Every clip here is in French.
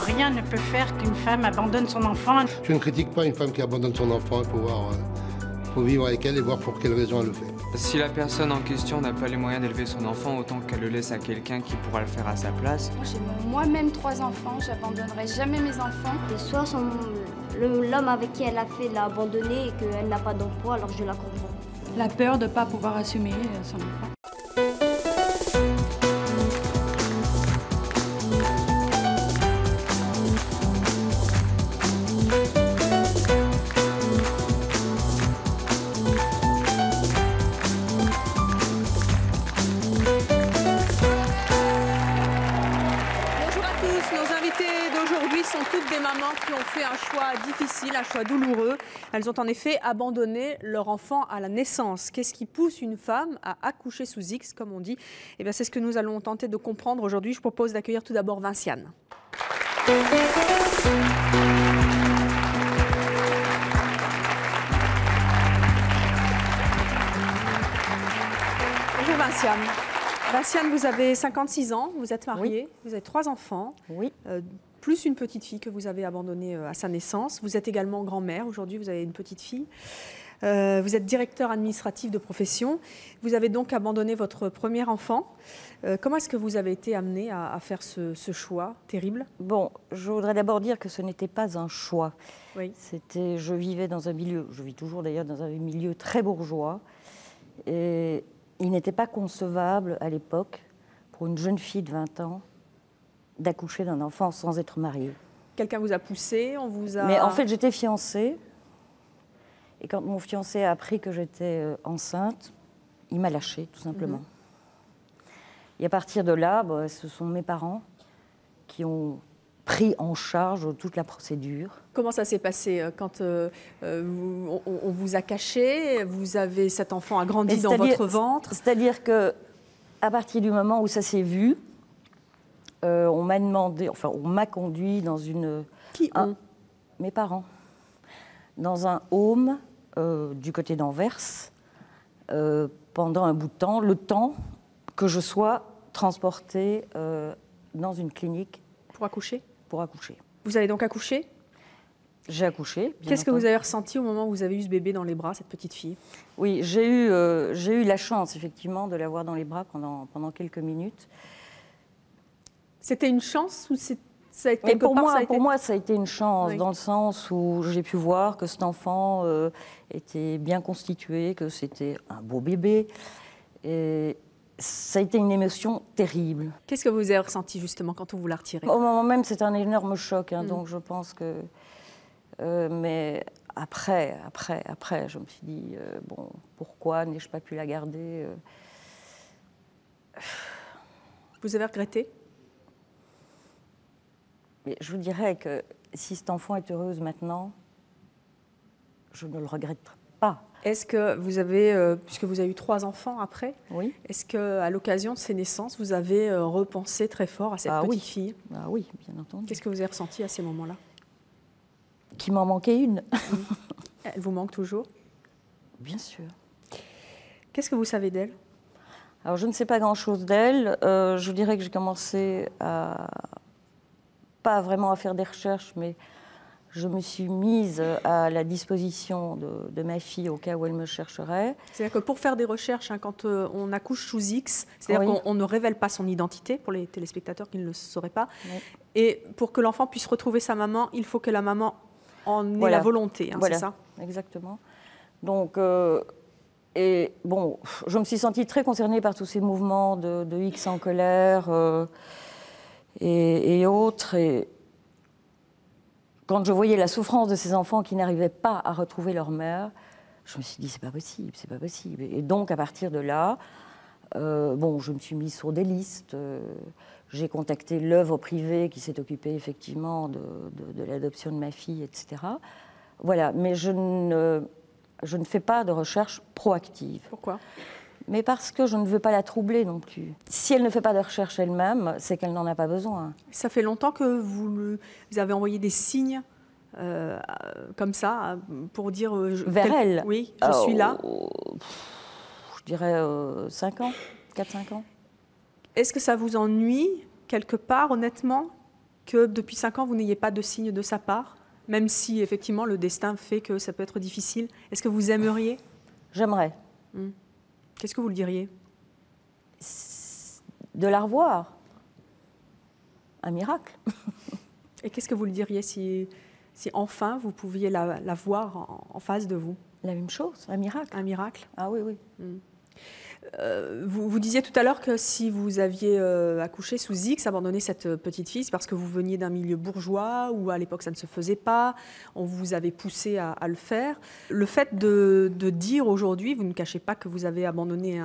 Rien ne peut faire qu'une femme abandonne son enfant. Je ne critique pas une femme qui abandonne son enfant. Il faut vivre avec elle et voir pour quelle raison elle le fait. Si la personne en question n'a pas les moyens d'élever son enfant, autant qu'elle le laisse à quelqu'un qui pourra le faire à sa place. J'ai moi-même 3 enfants, j'abandonnerai jamais mes enfants. Soit l'homme avec qui elle a fait l'a abandonnée et qu'elle n'a pas d'emploi, alors je la comprends. La peur de ne pas pouvoir assumer son enfant. Sont toutes des mamans qui ont fait un choix difficile, un choix douloureux. Elles ont en effet abandonné leur enfant à la naissance. Qu'est-ce qui pousse une femme à accoucher sous X, comme on dit? Eh bien, c'est ce que nous allons tenter de comprendre aujourd'hui. Je propose d'accueillir tout d'abord Vinciane. Bonjour Vinciane. Vinciane, vous avez 56 ans, vous êtes mariée, oui. Vous avez 3 enfants. Oui. Plus une petite fille que vous avez abandonnée à sa naissance. Vous êtes également grand-mère. Aujourd'hui, vous avez une petite fille. Vous êtes directeur administratif de profession. Vous avez donc abandonné votre premier enfant. Comment est-ce que vous avez été amenée à faire ce choix terrible? Bon, je voudrais d'abord dire que ce n'était pas un choix. Oui. Je vivais dans un milieu, je vis toujours d'ailleurs dans un milieu très bourgeois. Et il n'était pas concevable à l'époque pour une jeune fille de 20 ans d'accoucher d'un enfant sans être mariée. Quelqu'un vous a poussé, on vous a... Mais en fait, j'étais fiancée. Et quand mon fiancé a appris que j'étais enceinte, il m'a lâchée, tout simplement. Et à partir de là, ce sont mes parents qui ont pris en charge toute la procédure. Comment ça s'est passé quand on vous a caché? Vous avez cet enfant a grandi dans votre ventre? C'est-à-dire qu'à partir du moment où ça s'est vu, on m'a demandé, enfin, on m'a conduit dans une... Qui mes parents. Dans un home du côté d'Anvers pendant un bout de temps, le temps que je sois transportée dans une clinique. Pour accoucher? Pour accoucher. Vous avez donc accouché? J'ai accouché. Qu'est-ce que vous avez ressenti au moment où vous avez eu ce bébé dans les bras, cette petite fille? Oui, j'ai eu la chance, effectivement, de l'avoir dans les bras pendant quelques minutes. C'était une chance ou ça a été Mais pour moi, ça a été une chance, oui. Dans le sens où j'ai pu voir que cet enfant était bien constitué, que c'était un beau bébé. Et ça a été une émotion terrible. Qu'est-ce que vous avez ressenti justement quand on vous l'a retiré? Au moment même, c'était un énorme choc. Donc je pense que... mais après, je me suis dit, bon, pourquoi n'ai-je pas pu la garder Vous avez regretté? Mais je vous dirais que si cet enfant est heureuse maintenant, je ne le regrette pas. Est-ce que vous avez, puisque vous avez eu 3 enfants après, oui. Est-ce qu'à l'occasion de ces naissances, vous avez repensé très fort à cette petite fille? Ah oui, bien entendu. Qu'est-ce que vous avez ressenti à ces moments-là? Qu'il m'en manquait une. Elle vous manque toujours? Bien sûr. Qu'est-ce que vous savez d'elle? Alors, je ne sais pas grand-chose d'elle. Je dirais que j'ai commencé pas vraiment à faire des recherches, mais je me suis mise à la disposition de ma fille au cas où elle me chercherait. C'est-à-dire que pour faire des recherches, quand on accouche sous X, c'est-à-dire qu'on ne révèle pas son identité, pour les téléspectateurs qui ne le sauraient pas, oui. Et pour que l'enfant puisse retrouver sa maman, il faut que la maman en ait la volonté, voilà. C'est ça? Exactement. Donc, et bon, je me suis sentie très concernée par tous ces mouvements de X en colère, et autres. Et quand je voyais la souffrance de ces enfants qui n'arrivaient pas à retrouver leur mère, je me suis dit, c'est pas possible, c'est pas possible. Et donc, à partir de là, bon, je me suis mise sur des listes. J'ai contacté l'œuvre privée qui s'est occupée effectivement de l'adoption de ma fille, etc. Voilà, mais je ne fais pas de recherche proactive. Pourquoi ? Mais parce que je ne veux pas la troubler non plus. Si elle ne fait pas de recherche elle-même, c'est qu'elle n'en a pas besoin. Ça fait longtemps que vous avez envoyé des signes comme ça pour dire... Vers elle? Oui, je suis là. Je dirais 5 ans, 4-5 ans. Est-ce que ça vous ennuie, quelque part, honnêtement, que depuis 5 ans, vous n'ayez pas de signe de sa part, même si effectivement le destin fait que ça peut être difficile. Est-ce que vous aimeriez? J'aimerais. Qu'est-ce que vous le diriez? De la revoir. Un miracle. Et qu'est-ce que vous le diriez si enfin vous pouviez la voir en face de vous? La même chose, un miracle. Un miracle? Ah oui, oui. Vous disiez tout à l'heure que si vous aviez accouché sous X, abandonné cette petite fille, c'est parce que vous veniez d'un milieu bourgeois où à l'époque ça ne se faisait pas, on vous avait poussé à le faire. Le fait de dire aujourd'hui, vous ne cachez pas que vous avez abandonné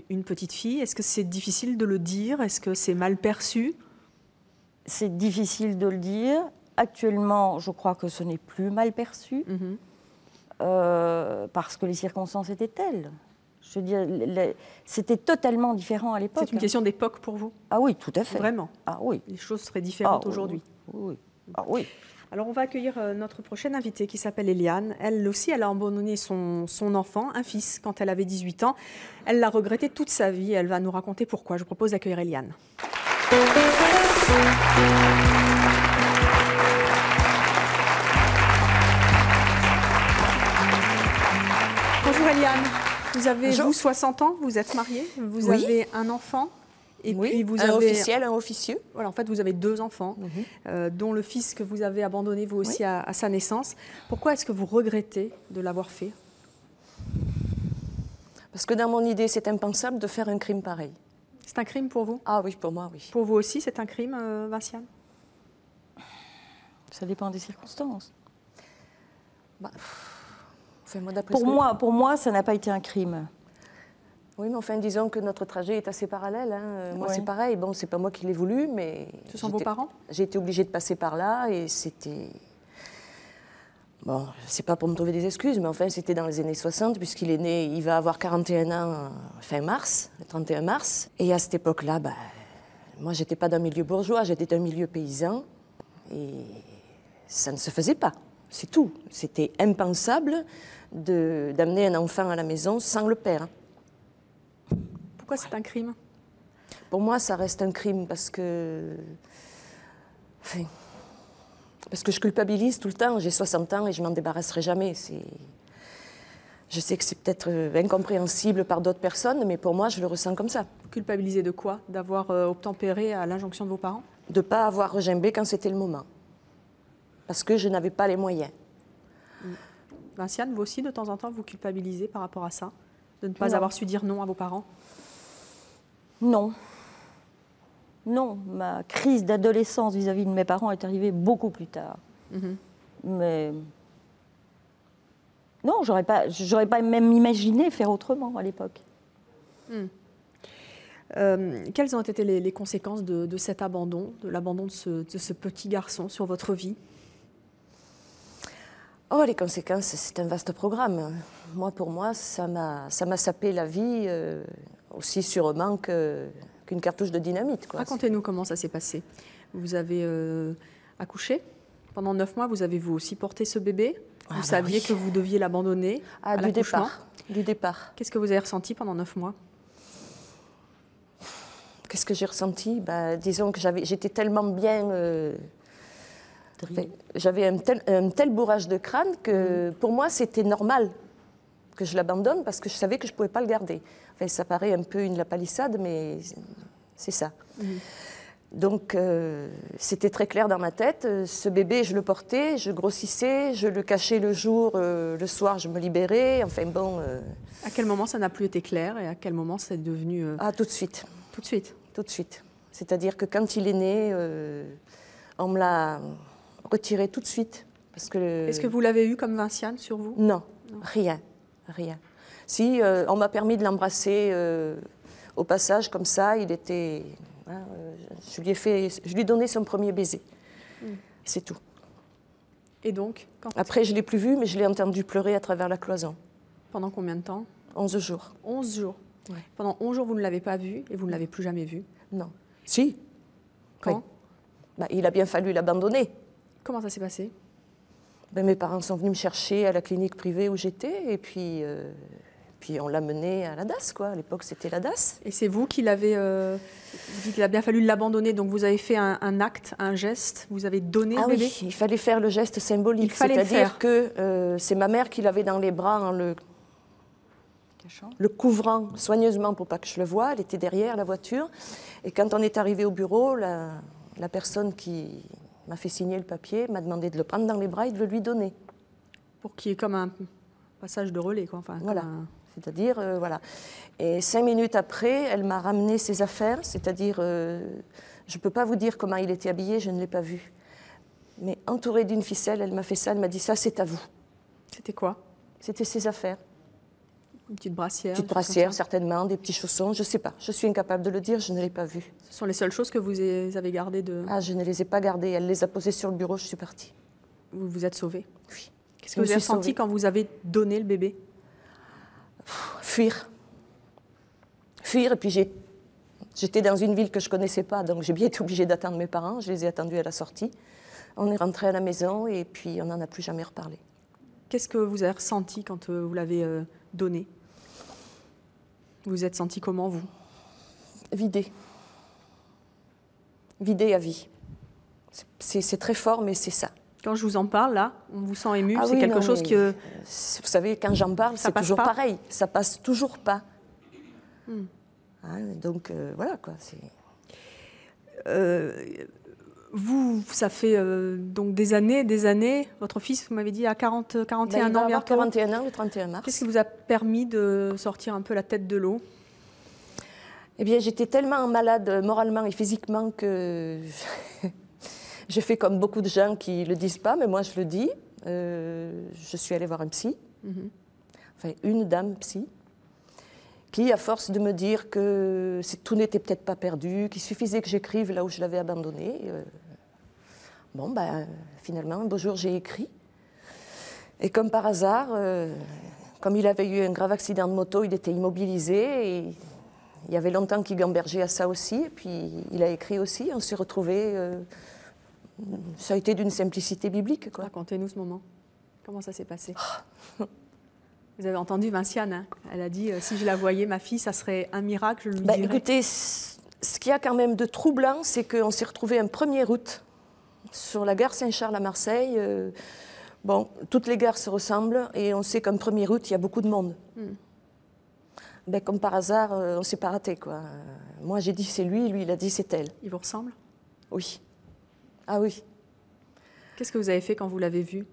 une petite fille, est-ce que c'est difficile de le dire? Est-ce que c'est mal perçu? C'est difficile de le dire. Actuellement, je crois que ce n'est plus mal perçu parce que les circonstances étaient telles. Je veux dire, c'était totalement différent à l'époque. C'est une question d'époque pour vous? Ah oui, tout à fait. Vraiment? Ah oui. Les choses seraient différentes oui, aujourd'hui? Oui. Ah oui. Alors on va accueillir notre prochaine invitée qui s'appelle Eliane. Elle aussi, elle a abandonné son enfant, un fils, quand elle avait 18 ans. Elle l'a regretté toute sa vie. Elle va nous raconter pourquoi. Je vous propose d'accueillir Eliane. Bonjour Eliane, vous avez vous 60 ans, vous êtes mariée, vous avez un enfant et puis vous avez officiel, un officieux. Voilà, en fait vous avez 2 enfants, dont le fils que vous avez abandonné vous aussi à sa naissance. Pourquoi est-ce que vous regrettez de l'avoir fait? Parce que dans mon idée, c'est impensable de faire un crime pareil. C'est un crime pour vous? Ah oui, pour moi, oui. Pour vous aussi, c'est un crime, Vinciane? Ça dépend des circonstances. Pour moi, ça n'a pas été un crime. Oui, mais enfin, disons que notre trajet est assez parallèle. Moi, c'est pareil. Bon, c'est pas moi qui l'ai voulu, mais... Ce sont vos parents? J'ai été obligée de passer par là et c'était... Bon, c'est pas pour me trouver des excuses, mais enfin, c'était dans les années 60, puisqu'il est né, il va avoir 41 ans fin mars, le 31 mars. Et à cette époque-là, moi, j'étais pas d'un milieu bourgeois, j'étais d'un milieu paysan. Et ça ne se faisait pas, c'est tout. C'était impensable d'amener un enfant à la maison sans le père. Pourquoi c'est un crime? Pour moi, ça reste un crime parce que... Enfin, parce que je culpabilise tout le temps. J'ai 60 ans et je m'en débarrasserai jamais. Je sais que c'est peut-être incompréhensible par d'autres personnes, mais pour moi, je le ressens comme ça. Culpabiliser de quoi? D'avoir obtempéré à l'injonction de vos parents? De ne pas avoir regimbé quand c'était le moment. Parce que je n'avais pas les moyens. Vinciane, vous aussi, de temps en temps, vous culpabilisez par rapport à ça? De ne pas avoir su dire non à vos parents? Non. Non, ma crise d'adolescence vis-à-vis de mes parents est arrivée beaucoup plus tard. Mais non, j'aurais pas même imaginé faire autrement à l'époque. Quelles ont été les conséquences de cet abandon, de l'abandon de ce petit garçon sur votre vie? Oh, les conséquences, c'est un vaste programme. Pour moi, ça m'a sapé la vie aussi sûrement qu'une cartouche de dynamite. Racontez-nous comment ça s'est passé. Vous avez accouché. Pendant 9 mois, vous avez vous aussi porté ce bébé. Vous saviez que vous deviez l'abandonner à l'accouchement. Du départ. Qu'est-ce que vous avez ressenti pendant 9 mois? Qu'est-ce que j'ai ressenti? Disons que j'étais tellement bien... j'avais un tel bourrage de crâne que pour moi, c'était normal que je l'abandonne parce que je savais que je ne pouvais pas le garder. Enfin, ça paraît un peu la palissade, mais c'est ça. Donc, c'était très clair dans ma tête. Ce bébé, je le portais, je grossissais, je le cachais le jour, le soir, je me libérais. Enfin, bon... À quel moment ça n'a plus été clair et à quel moment c'est devenu... Ah, tout de suite. Tout de suite? Tout de suite. C'est-à-dire que quand il est né, on me l'a retiré tout de suite. Est-ce que vous l'avez eu comme Vinciane sur vous? Non, rien. Si, on m'a permis de l'embrasser au passage, comme ça, il était... je lui ai donné son premier baiser. C'est tout. Et donc Après, je ne l'ai plus vu, mais je l'ai entendu pleurer à travers la cloison. Pendant combien de temps? 11 jours. 11 jours. Ouais. Pendant 11 jours, vous ne l'avez pas vu et vous ne l'avez plus jamais vu? Non. Si. Quand? Il a bien fallu l'abandonner. Comment ça s'est passé? Mes parents sont venus me chercher à la clinique privée où j'étais et puis puis on l'a mené à la DAS, quoi. À l'époque, c'était la DAS. Et c'est vous qui l'avez... vous dites qu'il a bien fallu l'abandonner, donc vous avez fait un acte, un geste, vous avez donné le bébé. Oui, il fallait faire le geste symbolique. C'est-à-dire que c'est ma mère qui l'avait dans les bras en le couvrant soigneusement pour pas que je le voie. Elle était derrière la voiture. Et quand on est arrivé au bureau, la personne qui m'a fait signer le papier m'a demandé de le prendre dans les bras et de le lui donner. Pour qu'il y ait comme un passage de relais, quoi. Enfin, voilà. C'est-à-dire, voilà. Et 5 minutes après, elle m'a ramené ses affaires. C'est-à-dire, je ne peux pas vous dire comment il était habillé, je ne l'ai pas vu. Mais entouré d'une ficelle, elle m'a fait ça, elle m'a dit ça, c'est à vous. C'était quoi? C'était ses affaires. Une petite brassière? Une petite brassière, certainement, des petits chaussons, je ne sais pas. Je suis incapable de le dire, je ne l'ai pas vu. Ce sont les seules choses que vous avez gardées de... Ah, je ne les ai pas gardées. Elle les a posées sur le bureau, je suis partie. Vous vous êtes sauvée? Oui. Qu'est-ce que vous avez senti quand vous avez donné le bébé? Fuir. Fuir, et puis j'étais dans une ville que je ne connaissais pas, donc j'ai bien été obligée d'attendre mes parents. Je les ai attendus à la sortie. On est rentré à la maison et puis on n'en a plus jamais reparlé. Qu'est-ce que vous avez ressenti quand vous l'avez donné? Vous vous êtes senti comment, vous? Vidé. Vidé à vie. C'est très fort, mais c'est ça. Quand je vous en parle, là, on vous sent ému, c'est quelque chose que... Vous savez, quand j'en parle, c'est toujours pareil. Ça passe toujours pas. Donc, voilà, quoi. Vous, ça fait donc des années, votre fils, vous m'avez dit, à 41 ans bientôt. Il va avoir 41 ans le 31 mars. Qu'est-ce qui vous a permis de sortir un peu la tête de l'eau? Eh bien, j'étais tellement malade moralement et physiquement que j'ai fait comme beaucoup de gens qui ne le disent pas, mais moi je le dis. Je suis allée voir un psy, enfin une dame psy, qui, à force de me dire que tout n'était peut-être pas perdu, qu'il suffisait que j'écrive là où je l'avais abandonné, finalement, un beau jour, j'ai écrit. Et comme par hasard, comme il avait eu un grave accident de moto, il était immobilisé, et il y avait longtemps qu'il gambergeait à ça aussi, et puis il a écrit aussi, on s'est retrouvés... ça a été d'une simplicité biblique, quoi. Racontez-nous ce moment. Comment ça s'est passé? Vous avez entendu Vinciane, hein? Elle a dit si je la voyais, ma fille, ça serait un miracle, je lui dirais. Écoutez, ce qu'il y a quand même de troublant, c'est qu'on s'est retrouvés un 1er août sur la gare Saint-Charles à Marseille. Toutes les gares se ressemblent et on sait qu'un 1er août, il y a beaucoup de monde. Comme par hasard, on ne s'est pas raté, quoi. Moi, j'ai dit c'est lui, il a dit c'est elle. Il vous ressemble? Oui. Ah oui. Qu'est-ce que vous avez fait quand vous l'avez vu?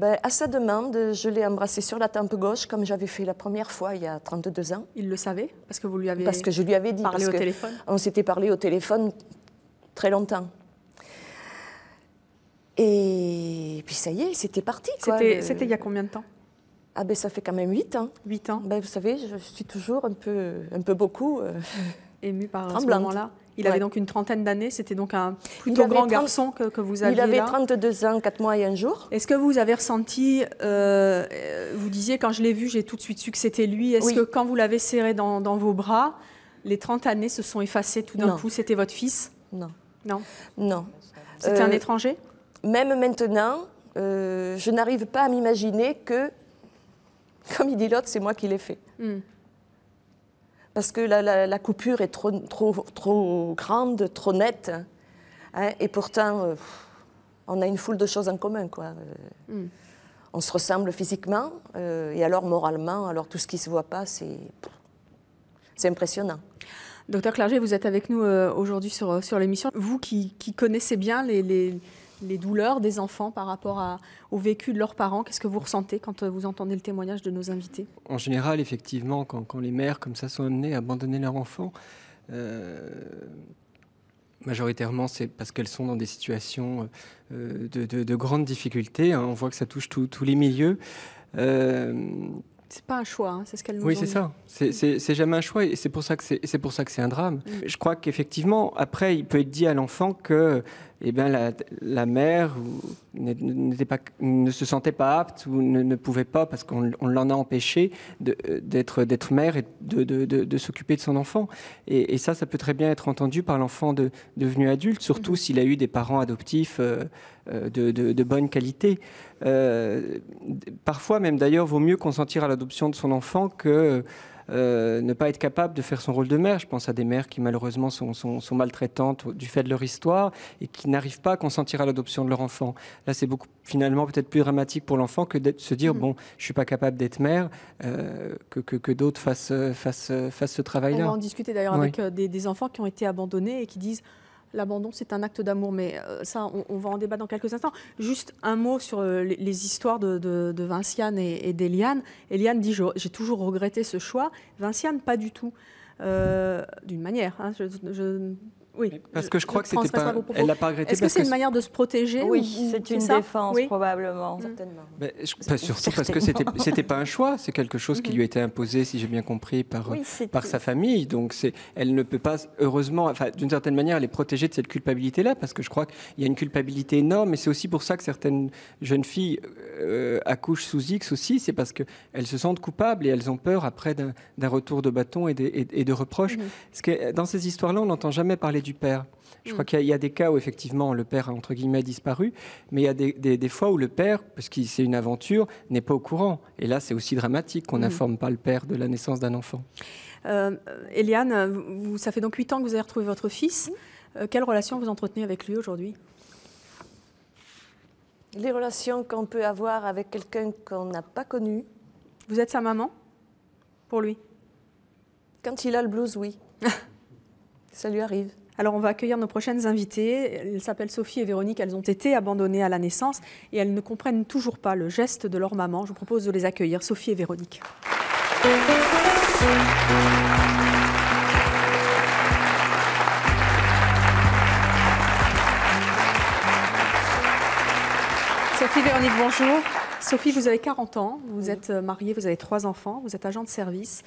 À sa demande, je l'ai embrassé sur la tempe gauche, comme j'avais fait la première fois il y a 32 ans. Il le savait? Parce que vous lui avez Parce que je lui avais dit. Parlé au téléphone? On s'était parlé au téléphone très longtemps. Et puis ça y est, c'était parti. C'était il y a combien de temps? Ça fait quand même 8 ans. 8 ans. Vous savez, je suis toujours un peu beaucoup... émue par ce moment-là. Il avait donc une trentaine d'années, c'était donc un plutôt grand garçon que vous aviez là. Il avait 32 ans, 4 mois et 1 jour. Est-ce que vous avez ressenti, vous disiez quand je l'ai vu, j'ai tout de suite su que c'était lui. Est-ce que quand vous l'avez serré dans vos bras, les 30 années se sont effacées tout d'un coup? C'était votre fils? Non. Non? Non. C'était un étranger? Même maintenant, je n'arrive pas à m'imaginer que, comme il dit l'autre, c'est moi qui l'ai fait. Parce que la coupure est trop grande, trop nette. Hein, et pourtant, on a une foule de choses en commun, quoi. On se ressemble physiquement, et alors moralement, alors tout ce qui ne se voit pas, c'est impressionnant. Docteur Clerget, vous êtes avec nous aujourd'hui sur l'émission. Vous qui connaissez bien les douleurs des enfants par rapport au vécu de leurs parents, qu'est-ce que vous ressentez quand vous entendez le témoignage de nos invités? En général, effectivement, quand les mères comme ça sont amenées à abandonner leur enfant, majoritairement c'est parce qu'elles sont dans des situations de grandes difficultés. Hein. On voit que ça touche tous les milieux. C'est pas un choix, hein, c'est ce qu'elle nous dit. Oui, c'est ça. C'est jamais un choix et c'est pour ça que c'est un drame. Je crois qu'effectivement, après, il peut être dit à l'enfant que eh bien, la mère ne se sentait pas apte ou ne pouvait pas, parce qu'on l'en a empêché, d'être mère et de s'occuper de son enfant. Et ça peut très bien être entendu par l'enfant devenu adulte, surtout s'il a eu des parents adoptifs de bonne qualité. Parfois même, d'ailleurs, vaut mieux consentir à l'adoption de son enfant que ne pas être capable de faire son rôle de mère. Je pense à des mères qui malheureusement sont maltraitantes du fait de leur histoire et qui n'arrivent pas à consentir à l'adoption de leur enfant. Là, c'est finalement peut-être plus dramatique pour l'enfant que de se dire bon, je suis pas capable d'être mère, que d'autres fassent ce travail-là. On va en discuter d'ailleurs avec des enfants qui ont été abandonnés et qui disent l'abandon, c'est un acte d'amour, mais ça, on va en débattre dans quelques instants. Juste un mot sur les histoires de Vinciane et d'Eliane. Eliane dit « j'ai toujours regretté ce choix ». Vinciane, pas du tout. D'une manière. Hein, oui, parce que je crois que c'était pas. Elle l'a pas regretté. Est-ce que c'est une manière de se protéger? Oui, c'est une défense probablement. Certainement. Mais surtout parce que c'était pas un choix, c'est quelque chose qui lui a été imposé, si j'ai bien compris, par sa famille. Donc elle ne peut pas, heureusement, enfin d'une certaine manière, elle est protégée de cette culpabilité-là, parce que je crois qu'il y a une culpabilité énorme. Et c'est aussi pour ça que certaines jeunes filles accouchent sous X aussi, c'est parce que elles se sentent coupables et elles ont peur après d'un retour de bâton et de reproches. Parce que dans ces histoires-là, on n'entend jamais parler du père. Je crois qu'il y a des cas où effectivement le père a entre guillemets disparu, mais il y a des fois où le père, parce que c'est une aventure, n'est pas au courant. Et là, c'est aussi dramatique qu'on n'informe pas le père de la naissance d'un enfant. Eliane, ça fait donc 8 ans que vous avez retrouvé votre fils. Quelle relation vous entretenez avec lui aujourd'hui? Les relations qu'on peut avoir avec quelqu'un qu'on n'a pas connu. Vous êtes sa maman pour lui? Quand il a le blues, oui. Ça lui arrive. Alors, on va accueillir nos prochaines invitées. Elles s'appellent Sophie et Véronique. Elles ont été abandonnées à la naissance et elles ne comprennent toujours pas le geste de leur maman. Je vous propose de les accueillir, Sophie et Véronique. Sophie, Véronique, bonjour. Sophie, vous avez 40 ans, vous êtes mariée, vous avez 3 enfants, vous êtes agent de service.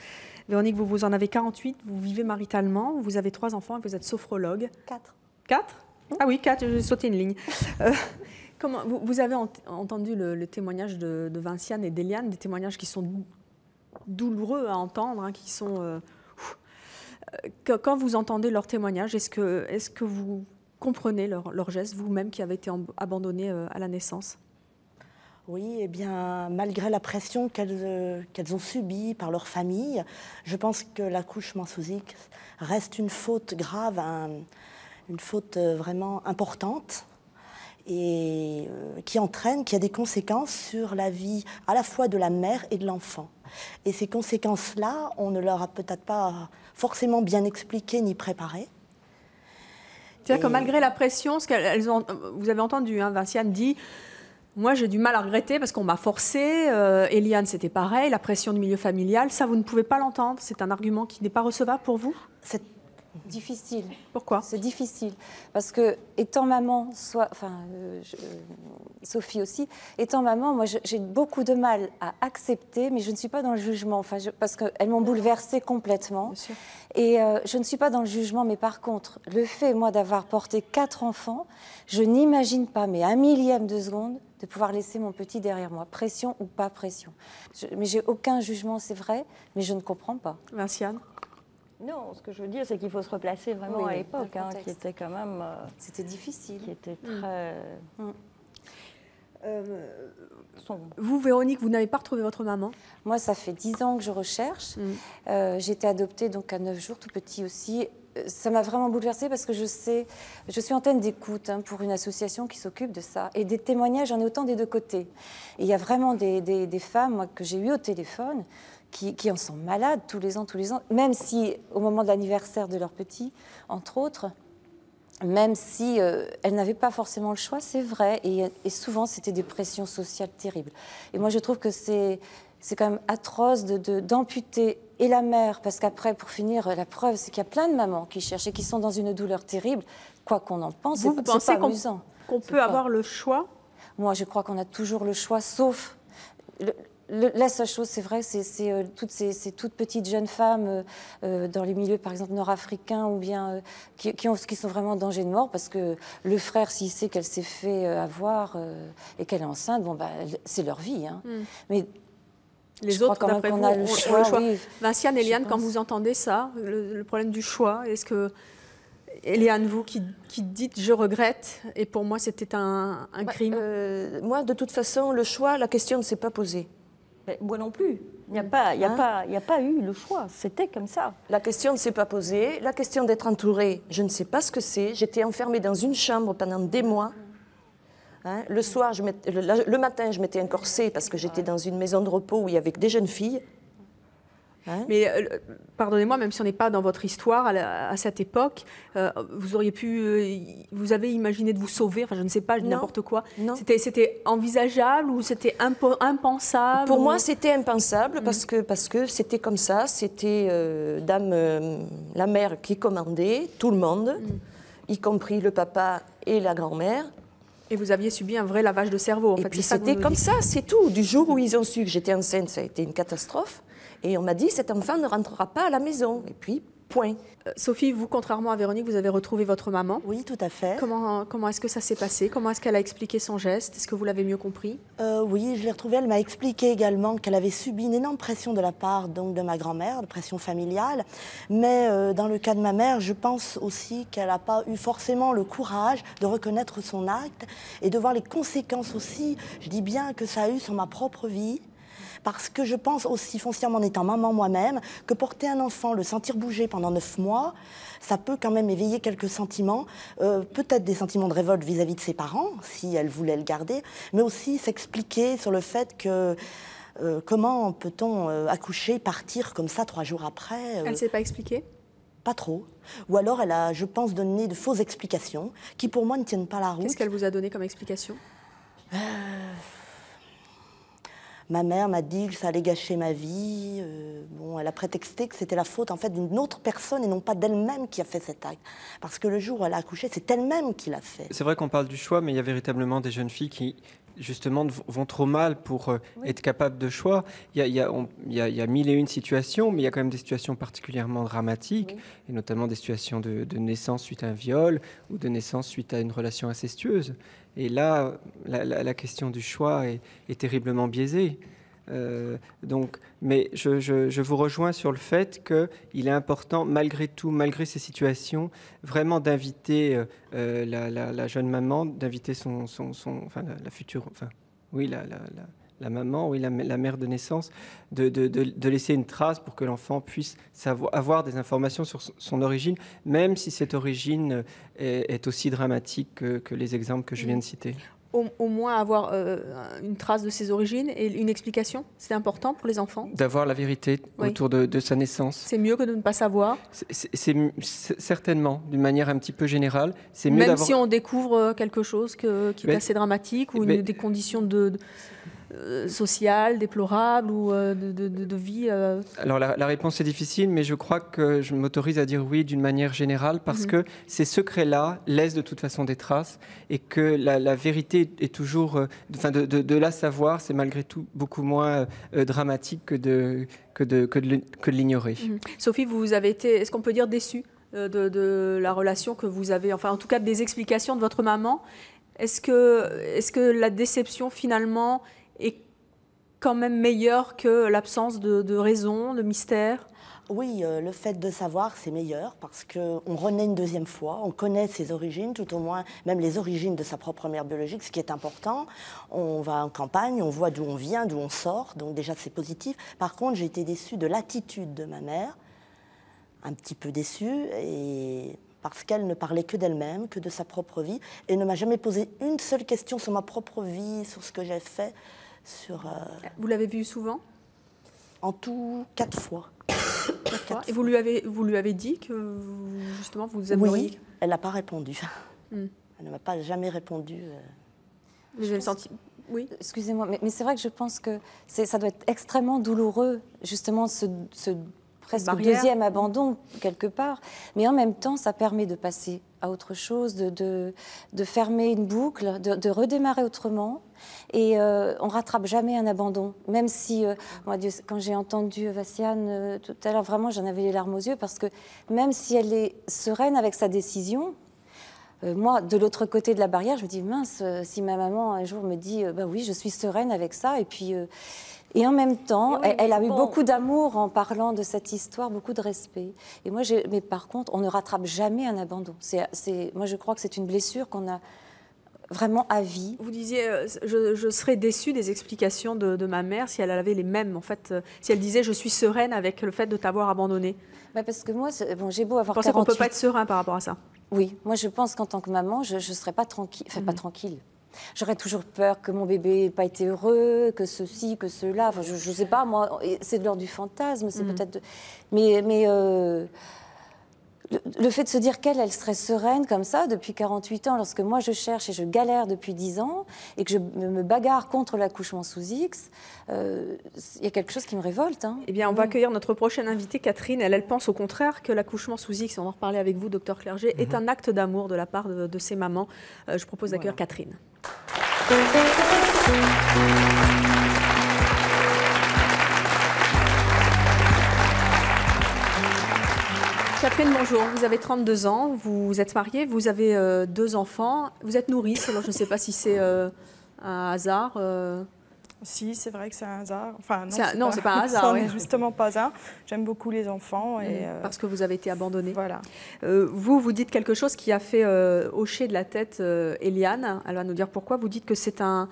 Véronique, vous en avez 48, vous vivez maritalement, vous avez 3 enfants et vous êtes sophrologue. 4. 4 ? Ah oui, 4, j'ai sauté une ligne. Vous avez entendu le témoignage de Vinciane et d'Eliane, des témoignages qui sont douloureux à entendre, hein, qui sont... Quand vous entendez leurs témoignages, est-ce que vous comprenez leurs gestes, vous-même qui avez été abandonnée à la naissance? Oui, eh bien, malgré la pression qu'elles ont subie par leur famille, je pense que l'accouchement sous X reste une faute grave, une faute vraiment importante et qui a des conséquences sur la vie à la fois de la mère et de l'enfant. Et ces conséquences-là, on ne leur a peut-être pas forcément bien expliquées ni préparées. C'est-à-dire que malgré la pression, vous avez entendu, hein, Vinciane dit... Moi, j'ai du mal à regretter parce qu'on m'a forcé. Eliane, c'était pareil. La pression du milieu familial, ça, vous ne pouvez pas l'entendre. C'est un argument qui n'est pas recevable pour vous? C'est difficile. Pourquoi? C'est difficile. Parce que, étant maman, Sophie aussi, étant maman, moi, j'ai beaucoup de mal à accepter, mais je ne suis pas dans le jugement. Parce qu'elles m'ont bouleversée complètement. Bien sûr. Et je ne suis pas dans le jugement, mais par contre, le fait, moi, d'avoir porté 4 enfants, je n'imagine pas, mais un millième de seconde, de pouvoir laisser mon petit derrière moi, pression ou pas pression. Mais j'ai aucun jugement, c'est vrai, mais je ne comprends pas. Vinciane? Non, ce que je veux dire, c'est qu'il faut se replacer vraiment à l'époque, hein, qui était quand même... C'était difficile. Qui était très... Vous, Véronique, vous n'avez pas retrouvé votre maman? Moi, ça fait 10 ans que je recherche. J'ai été adoptée donc, à 9 jours, tout petit aussi. Ça m'a vraiment bouleversée parce que je suis antenne d'écoute pour une association qui s'occupe de ça. Et des témoignages, j'en ai autant des deux côtés. Et il y a vraiment des femmes moi, que j'ai eues au téléphone qui en sont malades tous les ans, même si au moment de l'anniversaire de leur petit, entre autres, même si elles n'avaient pas forcément le choix, c'est vrai. Et souvent, c'était des pressions sociales terribles. Et moi, je trouve que c'est quand même atroce d'amputer et la mère, parce qu'après, pour finir, la preuve, c'est qu'il y a plein de mamans qui cherchent et qui sont dans une douleur terrible. Quoi qu'on en pense, vous pensez qu'on peut avoir le choix? Moi, je crois qu'on a toujours le choix, sauf... La seule chose, c'est vrai, c'est toutes ces toutes petites jeunes femmes dans les milieux, par exemple, nord-africains, ou bien qui sont vraiment en danger de mort, parce que le frère, s'il sait qu'elle s'est fait avoir et qu'elle est enceinte, bon, bah, c'est leur vie. Hein. Mais les autres, d'après vous, on a le choix. Oui, Vinciane, Eliane, quand vous entendez ça, le problème du choix, est-ce que, Eliane, vous qui dites « je regrette » et pour moi c'était un crime moi, de toute façon, le choix, la question ne s'est pas posée. Mais moi non plus. Il n'y a pas eu le choix. C'était comme ça. La question ne s'est pas posée. La question d'être entourée, je ne sais pas ce que c'est. J'étais enfermée dans une chambre pendant des mois. Hein, le soir, le matin, je m'étais un corset parce que j'étais dans une maison de repos où il y avait des jeunes filles. Hein? Mais pardonnez-moi, même si on n'est pas dans votre histoire à cette époque, vous auriez pu, vous avez imaginé de vous sauver, enfin je ne sais pas, n'importe quoi. C'était envisageable ou c'était impensable? Pour moi, c'était impensable parce que c'était comme ça. C'était la mère qui commandait, tout le monde, y compris le papa et la grand-mère. Et vous aviez subi un vrai lavage de cerveau. En fait, puis c'était comme ça, c'est tout. Du jour où ils ont su que j'étais enceinte, ça a été une catastrophe. Et on m'a dit, cet enfant ne rentrera pas à la maison. Et puis, point. Sophie, vous, contrairement à Véronique, vous avez retrouvé votre maman. Oui, tout à fait. Comment est-ce que ça s'est passé? Comment est-ce qu'elle a expliqué son geste? Est-ce que vous l'avez mieux compris? Oui, je l'ai retrouvée. Elle m'a expliqué également qu'elle avait subi une énorme pression de la part donc, de ma grand-mère, de pression familiale. Mais dans le cas de ma mère, je pense aussi qu'elle n'a pas eu forcément le courage de reconnaître son acte et de voir les conséquences aussi, je dis bien, que ça a eu sur ma propre vie. Parce que je pense aussi, foncièrement en étant maman moi-même, que porter un enfant, le sentir bouger pendant 9 mois, ça peut quand même éveiller quelques sentiments, peut-être des sentiments de révolte vis-à-vis de ses parents, si elle voulait le garder, mais aussi s'expliquer sur le fait que comment peut-on accoucher, partir comme ça 3 jours après. Elle ne s'est pas expliquée? Pas trop. Ou alors elle a, je pense, donné de fausses explications qui pour moi ne tiennent pas la route. Qu'est-ce qu'elle vous a donné comme explication? Ma mère m'a dit que ça allait gâcher ma vie. Bon, elle a prétexté que c'était la faute en fait d'une autre personne et non pas d'elle-même qui a fait cet acte. Parce que le jour où elle a accouché, c'est elle-même qui l'a fait. C'est vrai qu'on parle du choix, mais il y a véritablement des jeunes filles qui, justement, vont trop mal pour être capables de choix. Il y a 1001 situations, mais il y a quand même des situations particulièrement dramatiques, et notamment des situations de naissance suite à un viol ou de naissance suite à une relation incestueuse. Et là, la question du choix est terriblement biaisée. Mais je vous rejoins sur le fait qu'il est important, malgré tout, malgré ces situations, vraiment d'inviter la jeune maman, d'inviter la future, la maman, oui, la mère de naissance, de laisser une trace pour que l'enfant puisse avoir des informations sur son origine, même si cette origine est aussi dramatique que les exemples que je viens de citer. Au moins avoir une trace de ses origines et une explication, c'est important pour les enfants? D'avoir la vérité autour de sa naissance. C'est mieux que de ne pas savoir? C'est certainement, d'une manière un petit peu générale. C'est mieux même si on découvre quelque chose qui est assez dramatique ou des conditions sociales, déplorables ou de vie. Alors la réponse est difficile, mais je crois que je m'autorise à dire oui d'une manière générale parce que ces secrets-là laissent de toute façon des traces et que la vérité est toujours, de la savoir, c'est malgré tout beaucoup moins dramatique que de l'ignorer. Sophie, vous avez été, est-ce qu'on peut dire déçue de la relation que vous avez, enfin en tout cas des explications de votre maman? Est-ce que la déception finalement est quand même meilleure que l'absence de raison, de mystère? Oui, le fait de savoir, c'est meilleur parce qu'on renaît une deuxième fois, on connaît ses origines, tout au moins même les origines de sa propre mère biologique, ce qui est important. On va en campagne, on voit d'où on vient, d'où on sort, donc déjà c'est positif. Par contre, j'ai été déçue de l'attitude de ma mère, un petit peu déçue, parce qu'elle ne parlait que d'elle-même, que de sa propre vie, et ne m'a jamais posé une seule question sur ma propre vie, sur ce que j'ai fait. Vous l'avez vue souvent? En tout, 4 fois. 4 fois. Et vous lui avez dit que justement vous aimeriez? Oui, elle n'a pas répondu. Elle ne m'a jamais répondu. Vous avez senti? Oui. Excusez-moi, mais c'est vrai que je pense que ça doit être extrêmement douloureux, justement, se presque deuxième abandon quelque part. Mais en même temps, ça permet de passer à autre chose, de fermer une boucle, de redémarrer autrement. Et on ne rattrape jamais un abandon. Même si, moi, quand j'ai entendu Vassiane tout à l'heure, vraiment, j'en avais les larmes aux yeux, parce que même si elle est sereine avec sa décision, moi, de l'autre côté de la barrière, je me dis, mince, si ma maman un jour me dit, bah oui, je suis sereine avec ça, et puis... Et en même temps, elle a eu beaucoup d'amour en parlant de cette histoire, beaucoup de respect. Et moi, mais par contre, on ne rattrape jamais un abandon. Moi, je crois que c'est une blessure qu'on a vraiment à vie. Vous disiez, je serais déçue des explications de ma mère si elle avait les mêmes, en fait, si elle disait, je suis sereine avec le fait de t'avoir abandonnée. Bah parce que moi, j'ai beau avoir 48... Vous pensez qu'on ne peut pas être serein par rapport à ça? Oui, moi, je pense qu'en tant que maman, je ne serais pas tranquille, enfin, pas tranquille. J'aurais toujours peur que mon bébé n'ait pas été heureux, que ceci, que cela. Enfin, je ne sais pas, moi, c'est de l'ordre du fantasme, c'est peut-être... Mais le fait de se dire elle serait sereine comme ça depuis 48 ans, lorsque moi je cherche et je galère depuis 10 ans, et que je me bagarre contre l'accouchement sous X, il y a quelque chose qui me révolte. Hein. Eh bien, on va accueillir notre prochaine invitée, Catherine. Elle pense au contraire que l'accouchement sous X, on va en reparler avec vous, docteur Clerget, est un acte d'amour de la part de ces mamans. Je propose d'accueillir Catherine. Catherine, bonjour. Vous avez 32 ans, vous êtes mariée, vous avez 2 enfants, vous êtes nourrice, alors je ne sais pas si c'est un hasard. Si, c'est vrai que c'est un hasard. Enfin, non, c'est pas un hasard. Ça n'est justement pas un. J'aime beaucoup les enfants. Et, parce que vous avez été abandonnée. Voilà. Vous dites quelque chose qui a fait hocher de la tête Eliane. Elle va nous dire pourquoi. Vous dites que c'est un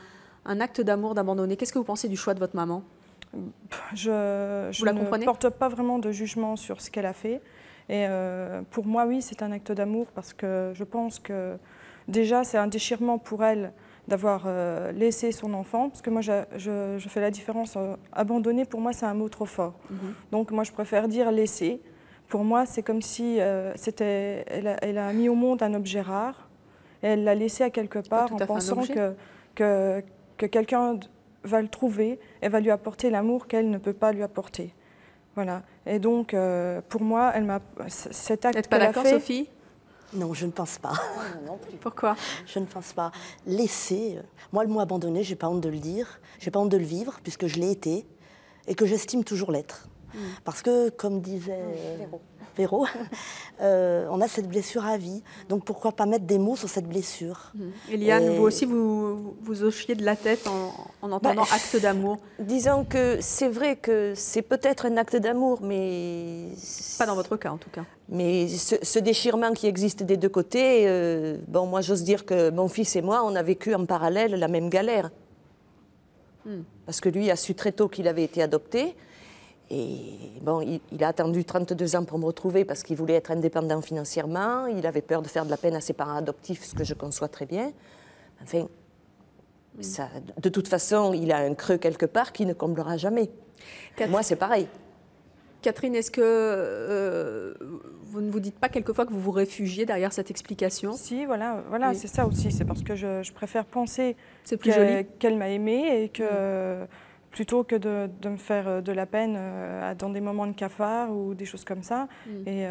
acte d'amour d'abandonner. Qu'est-ce que vous pensez du choix de votre maman? Je ne porte pas vraiment de jugement sur ce qu'elle a fait. Et pour moi, oui, c'est un acte d'amour parce que je pense que déjà, c'est un déchirement pour elle d'avoir laissé son enfant. Parce que moi, je fais la différence. Abandonner, pour moi, c'est un mot trop fort. Donc, moi, je préfère dire laisser. Pour moi, c'est comme si elle a mis au monde un objet rare et elle l'a laissé à quelque part en pensant que quelqu'un va le trouver et va lui apporter l'amour qu'elle ne peut pas lui apporter. Voilà. Et donc, pour moi, cet acte qu'elle a fait... Vous n'êtes pas d'accord, Sophie? Non, je ne pense pas. Non plus. Pourquoi? Je ne pense pas. Laisser... Moi, le mot abandonné, je n'ai pas honte de le dire. Je n'ai pas honte de le vivre, puisque je l'ai été et que j'estime toujours l'être. Parce que, comme disait Véro, on a cette blessure à vie. Donc, pourquoi pas mettre des mots sur cette blessure? Eliane, vous aussi, vous hochiez de la tête en entendant acte d'amour. Disons que c'est vrai que c'est peut-être un acte d'amour, mais... Pas dans votre cas, en tout cas. Mais ce déchirement qui existe des deux côtés, bon, moi, j'ose dire que mon fils et moi, on a vécu en parallèle la même galère. Parce que lui a su très tôt qu'il avait été adopté. Et bon, il a attendu 32 ans pour me retrouver parce qu'il voulait être indépendant financièrement. Il avait peur de faire de la peine à ses parents adoptifs, ce que je conçois très bien. Enfin, ça, de toute façon, il a un creux quelque part qui ne comblera jamais. Moi, c'est pareil. Catherine, est-ce que vous ne vous dites pas quelquefois que vous vous réfugiez derrière cette explication? Si, voilà oui. C'est ça aussi. C'est parce que je préfère penser qu'elle m'a aimée et que... plutôt que de me faire de la peine dans des moments de cafard ou des choses comme ça, et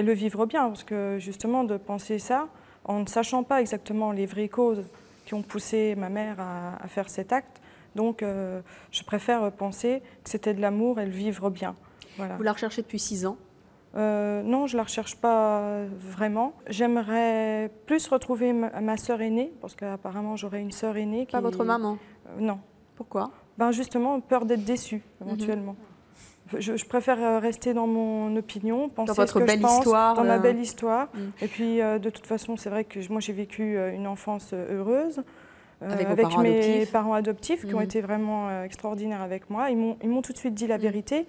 le vivre bien, parce que justement de penser ça, en ne sachant pas exactement les vraies causes qui ont poussé ma mère à faire cet acte, donc je préfère penser que c'était de l'amour et le vivre bien. Voilà. Vous la recherchez depuis 6 ans? Non, je ne la recherche pas vraiment. J'aimerais plus retrouver ma sœur aînée, parce qu'apparemment j'aurais une sœur aînée qui... Pas votre maman? Non. Pourquoi? Ben justement, peur d'être déçue, éventuellement. Je préfère rester dans mon opinion, penser dans votre ce que belle je pense, histoire, dans ma belle histoire. Et puis, de toute façon, c'est vrai que moi, j'ai vécu une enfance heureuse avec mes parents adoptifs qui ont été vraiment extraordinaires avec moi. Ils m'ont tout de suite dit la vérité.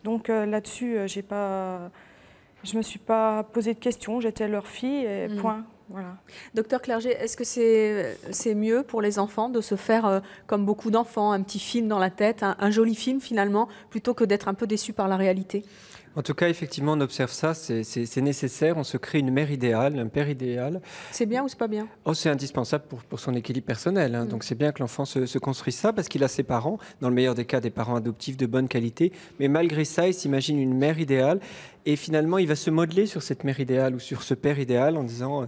Donc là-dessus, je ne me suis pas posé de questions. J'étais leur fille et point. Voilà. Docteur Clerget, est-ce que c'est mieux pour les enfants de se faire, comme beaucoup d'enfants, un petit film dans la tête, un joli film finalement, plutôt que d'être un peu déçus par la réalité? En tout cas, effectivement, on observe ça, c'est nécessaire. On se crée une mère idéale, un père idéal. C'est bien ou c'est pas bien? C'est indispensable pour son équilibre personnel. Donc c'est bien que l'enfant se construise ça parce qu'il a ses parents, dans le meilleur des cas, des parents adoptifs de bonne qualité. Mais malgré ça, il s'imagine une mère idéale. Et finalement, il va se modeler sur cette mère idéale ou sur ce père idéal en disant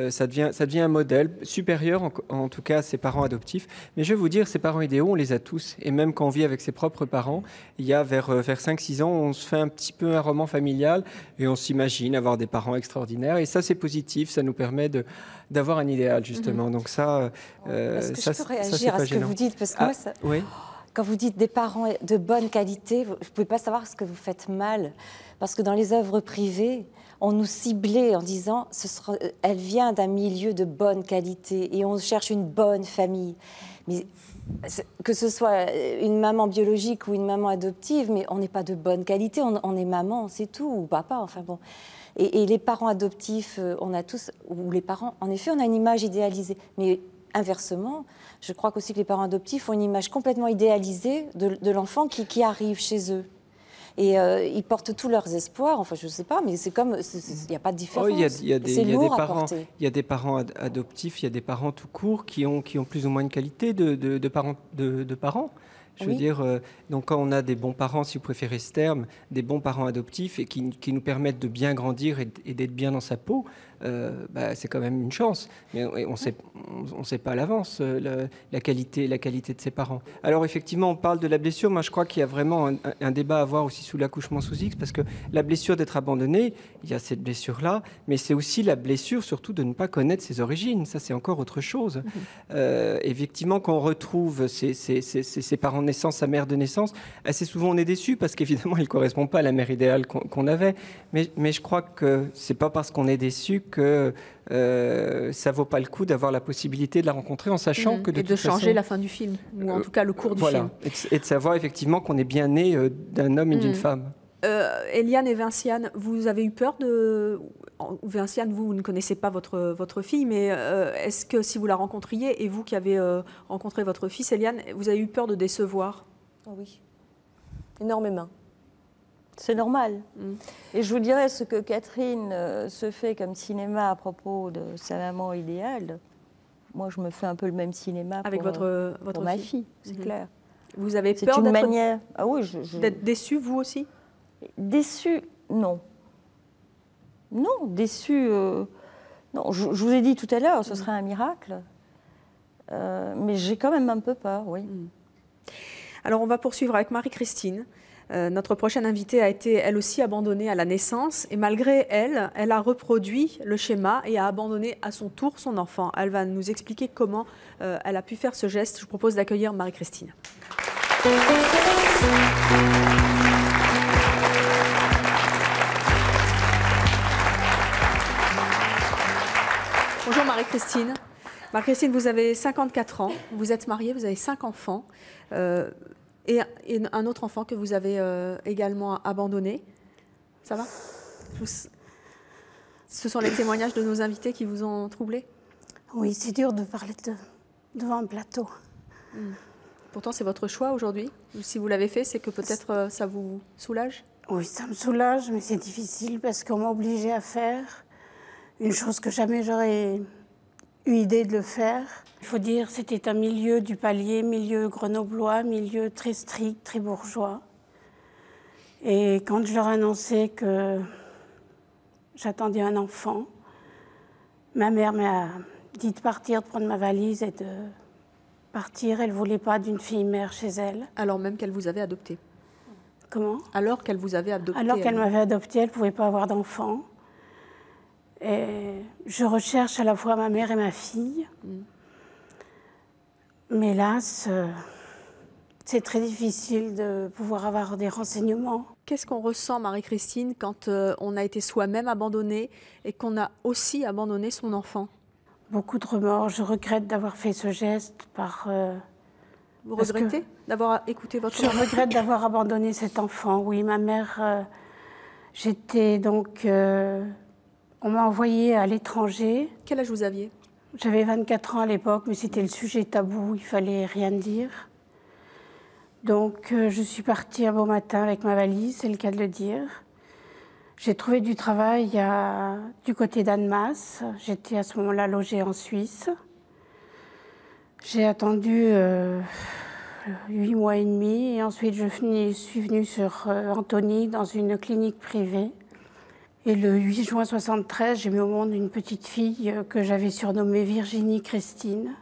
ça devient un modèle supérieur, en tout cas à ses parents adoptifs. Mais je vais vous dire, ces parents idéaux, on les a tous. Et même quand on vit avec ses propres parents, il y a vers 5-6 ans, on se fait un petit peu un roman familial et on s'imagine avoir des parents extraordinaires. Et ça, c'est positif, ça nous permet d'avoir un idéal, justement. Donc ça, est-ce que je peux réagir à ce que vous dites? Parce que moi, ça... Oui. Quand vous dites des parents de bonne qualité, vous ne pouvez pas savoir ce que vous faites mal. Parce que dans les œuvres privées, on nous ciblait en disant elle vient d'un milieu de bonne qualité et on cherche une bonne famille. Mais que ce soit une maman biologique ou une maman adoptive, mais on n'est pas de bonne qualité, on est maman, c'est tout, ou papa, enfin bon. Et les parents adoptifs, on a tous, ou les parents, en effet, on a une image idéalisée. Mais inversement, je crois qu'aussi que les parents adoptifs ont une image complètement idéalisée de l'enfant qui arrive chez eux. Et ils portent tous leurs espoirs, enfin je ne sais pas, mais c'est comme, il n'y a pas de différence. Il y a des parents adoptifs, il y a des parents tout court qui ont plus ou moins une qualité de parents. Je veux dire, donc quand on a des bons parents, si vous préférez ce terme, des bons parents adoptifs et qui nous permettent de bien grandir et d'être bien dans sa peau, c'est quand même une chance. Mais on sait pas à l'avance la qualité de ses parents. Alors effectivement, on parle de la blessure. Moi, je crois qu'il y a vraiment un débat à avoir aussi sous l'accouchement sous X, parce que la blessure d'être abandonné, il y a cette blessure-là, mais c'est aussi la blessure surtout de ne pas connaître ses origines. Ça, c'est encore autre chose. Effectivement, quand on retrouve ses parents de naissance, sa mère de naissance, assez souvent on est déçu parce qu'évidemment, elle ne correspond pas à la mère idéale qu'on avait. Mais je crois que c'est pas parce qu'on est déçu que ça vaut pas le coup d'avoir la possibilité de la rencontrer en sachant que de changer la fin du film, ou en tout cas le cours du film. Et de savoir effectivement qu'on est bien né d'un homme et d'une femme. Eliane et Vinciane, vous avez eu peur de... Vinciane, vous ne connaissez pas votre fille, mais est-ce que si vous la rencontriez, et vous qui avez rencontré votre fils, Eliane, vous avez eu peur de décevoir? Oui, énormément. C'est normal. Et je vous dirais, ce que Catherine se fait comme cinéma à propos de sa maman idéale, moi je me fais un peu le même cinéma avec pour ma fille. fille, c'est clair. Vous avez peur d'être déçue, vous aussi? Déçue, non. Non, déçue... non, je vous ai dit tout à l'heure, ce serait un miracle. Mais j'ai quand même un peu peur, oui. Alors on va poursuivre avec Marie-Christine. Notre prochaine invitée a été, elle aussi, abandonnée à la naissance. Et malgré elle, elle a reproduit le schéma et a abandonné à son tour son enfant. Elle va nous expliquer comment elle a pu faire ce geste. Je vous propose d'accueillir Marie-Christine. Bonjour Marie-Christine. Marie-Christine, vous avez 54 ans, vous êtes mariée, vous avez 5 enfants. Et un autre enfant que vous avez également abandonné. Ça va? Ce sont les témoignages de nos invités qui vous ont troublé? Oui, c'est dur de parler devant un plateau. Pourtant, c'est votre choix aujourd'hui. Si vous l'avez fait, c'est que peut-être ça vous soulage? Oui, ça me soulage, mais c'est difficile parce qu'on m'a obligée à faire une chose que jamais j'aurais eu idée de le faire. Il faut dire que c'était un milieu du palier, milieu grenoblois, milieu très strict, très bourgeois. Et quand je leur ai annoncé que j'attendais un enfant, ma mère m'a dit de partir, de prendre ma valise et de partir. Elle ne voulait pas d'une fille-mère chez elle. Alors même qu'elle vous avait adopté? Comment? Alors qu'elle vous avait adopté? Alors qu'elle m'avait adopté, elle ne pouvait pas avoir d'enfant. Et je recherche à la fois ma mère et ma fille. Mais hélas, c'est très difficile de pouvoir avoir des renseignements. Qu'est-ce qu'on ressent, Marie-Christine, quand on a été soi-même abandonné et qu'on a aussi abandonné son enfant? Beaucoup de remords. Je regrette d'avoir fait ce geste par... Vous regrettez d'avoir écouté votre mère? Je regrette d'avoir abandonné cet enfant, oui. Ma mère, j'étais donc... on m'a envoyée à l'étranger. Quel âge vous aviez? J'avais 24 ans à l'époque, mais c'était le sujet tabou, il fallait rien dire. Donc je suis partie un beau matin avec ma valise, c'est le cas de le dire. J'ai trouvé du travail du côté d'Annemasse. J'étais à ce moment-là logée en Suisse. J'ai attendu 8 mois et demi et ensuite je suis venue sur Antony dans une clinique privée. Et le 8 juin 1973, j'ai mis au monde une petite fille que j'avais surnommée Virginie Christine.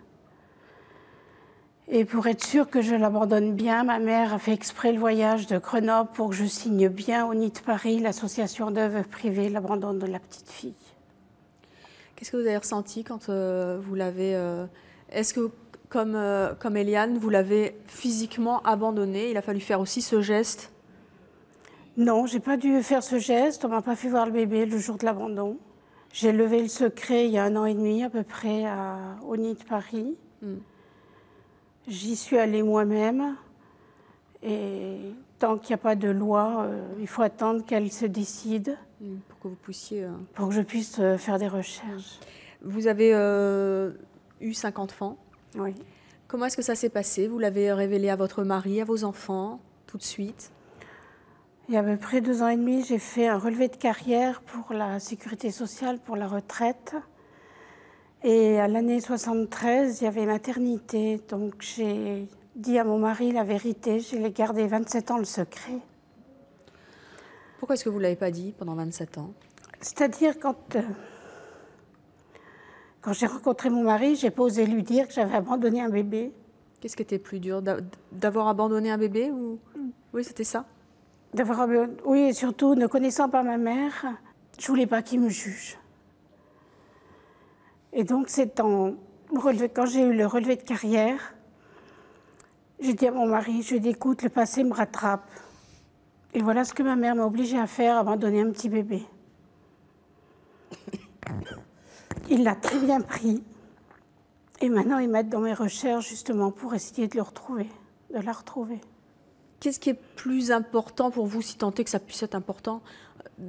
Et pour être sûre que je l'abandonne bien, ma mère a fait exprès le voyage de Grenoble pour que je signe bien au NID Paris, l'association d'œuvres privées, l'abandon de la petite fille. Qu'est-ce que vous avez ressenti quand vous l'avez... Est-ce que, comme Eliane, vous l'avez physiquement abandonnée? Il a fallu faire aussi ce geste? Non, j'ai pas dû faire ce geste. On m'a pas fait voir le bébé le jour de l'abandon. J'ai levé le secret il y a 1 an et demi à peu près au NID Paris. J'y suis allée moi-même et tant qu'il n'y a pas de loi, il faut attendre qu'elle se décide. Pour que vous puissiez... Pour que je puisse faire des recherches. Vous avez eu 5 enfants. Oui. Comment est-ce que ça s'est passé? Vous l'avez révélé à votre mari, à vos enfants, tout de suite? Il y a à peu près 2 ans et demi, j'ai fait un relevé de carrière pour la sécurité sociale, pour la retraite. Et à l'année 73, il y avait maternité. Donc j'ai dit à mon mari la vérité. J'ai gardé 27 ans le secret. Pourquoi est-ce que vous ne l'avez pas dit pendant 27 ans? C'est-à-dire quand j'ai rencontré mon mari, j'ai pas osé lui dire que j'avais abandonné un bébé. Qu'est-ce qui était plus dur? D'avoir abandonné un bébé ou... Oui, c'était ça? Oui, et surtout, ne connaissant pas ma mère, je voulais pas qu'il me juge. Et donc, quand j'ai eu le relevé de carrière, j'ai dit à mon mari, je lui ai dit, écoute, le passé me rattrape. Et voilà ce que ma mère m'a obligée à faire, abandonner un petit bébé. Il l'a très bien pris. Et maintenant, il m'aide dans mes recherches, justement, pour essayer de la retrouver. Qu'est-ce qui est plus important pour vous, si tant est que ça puisse être important?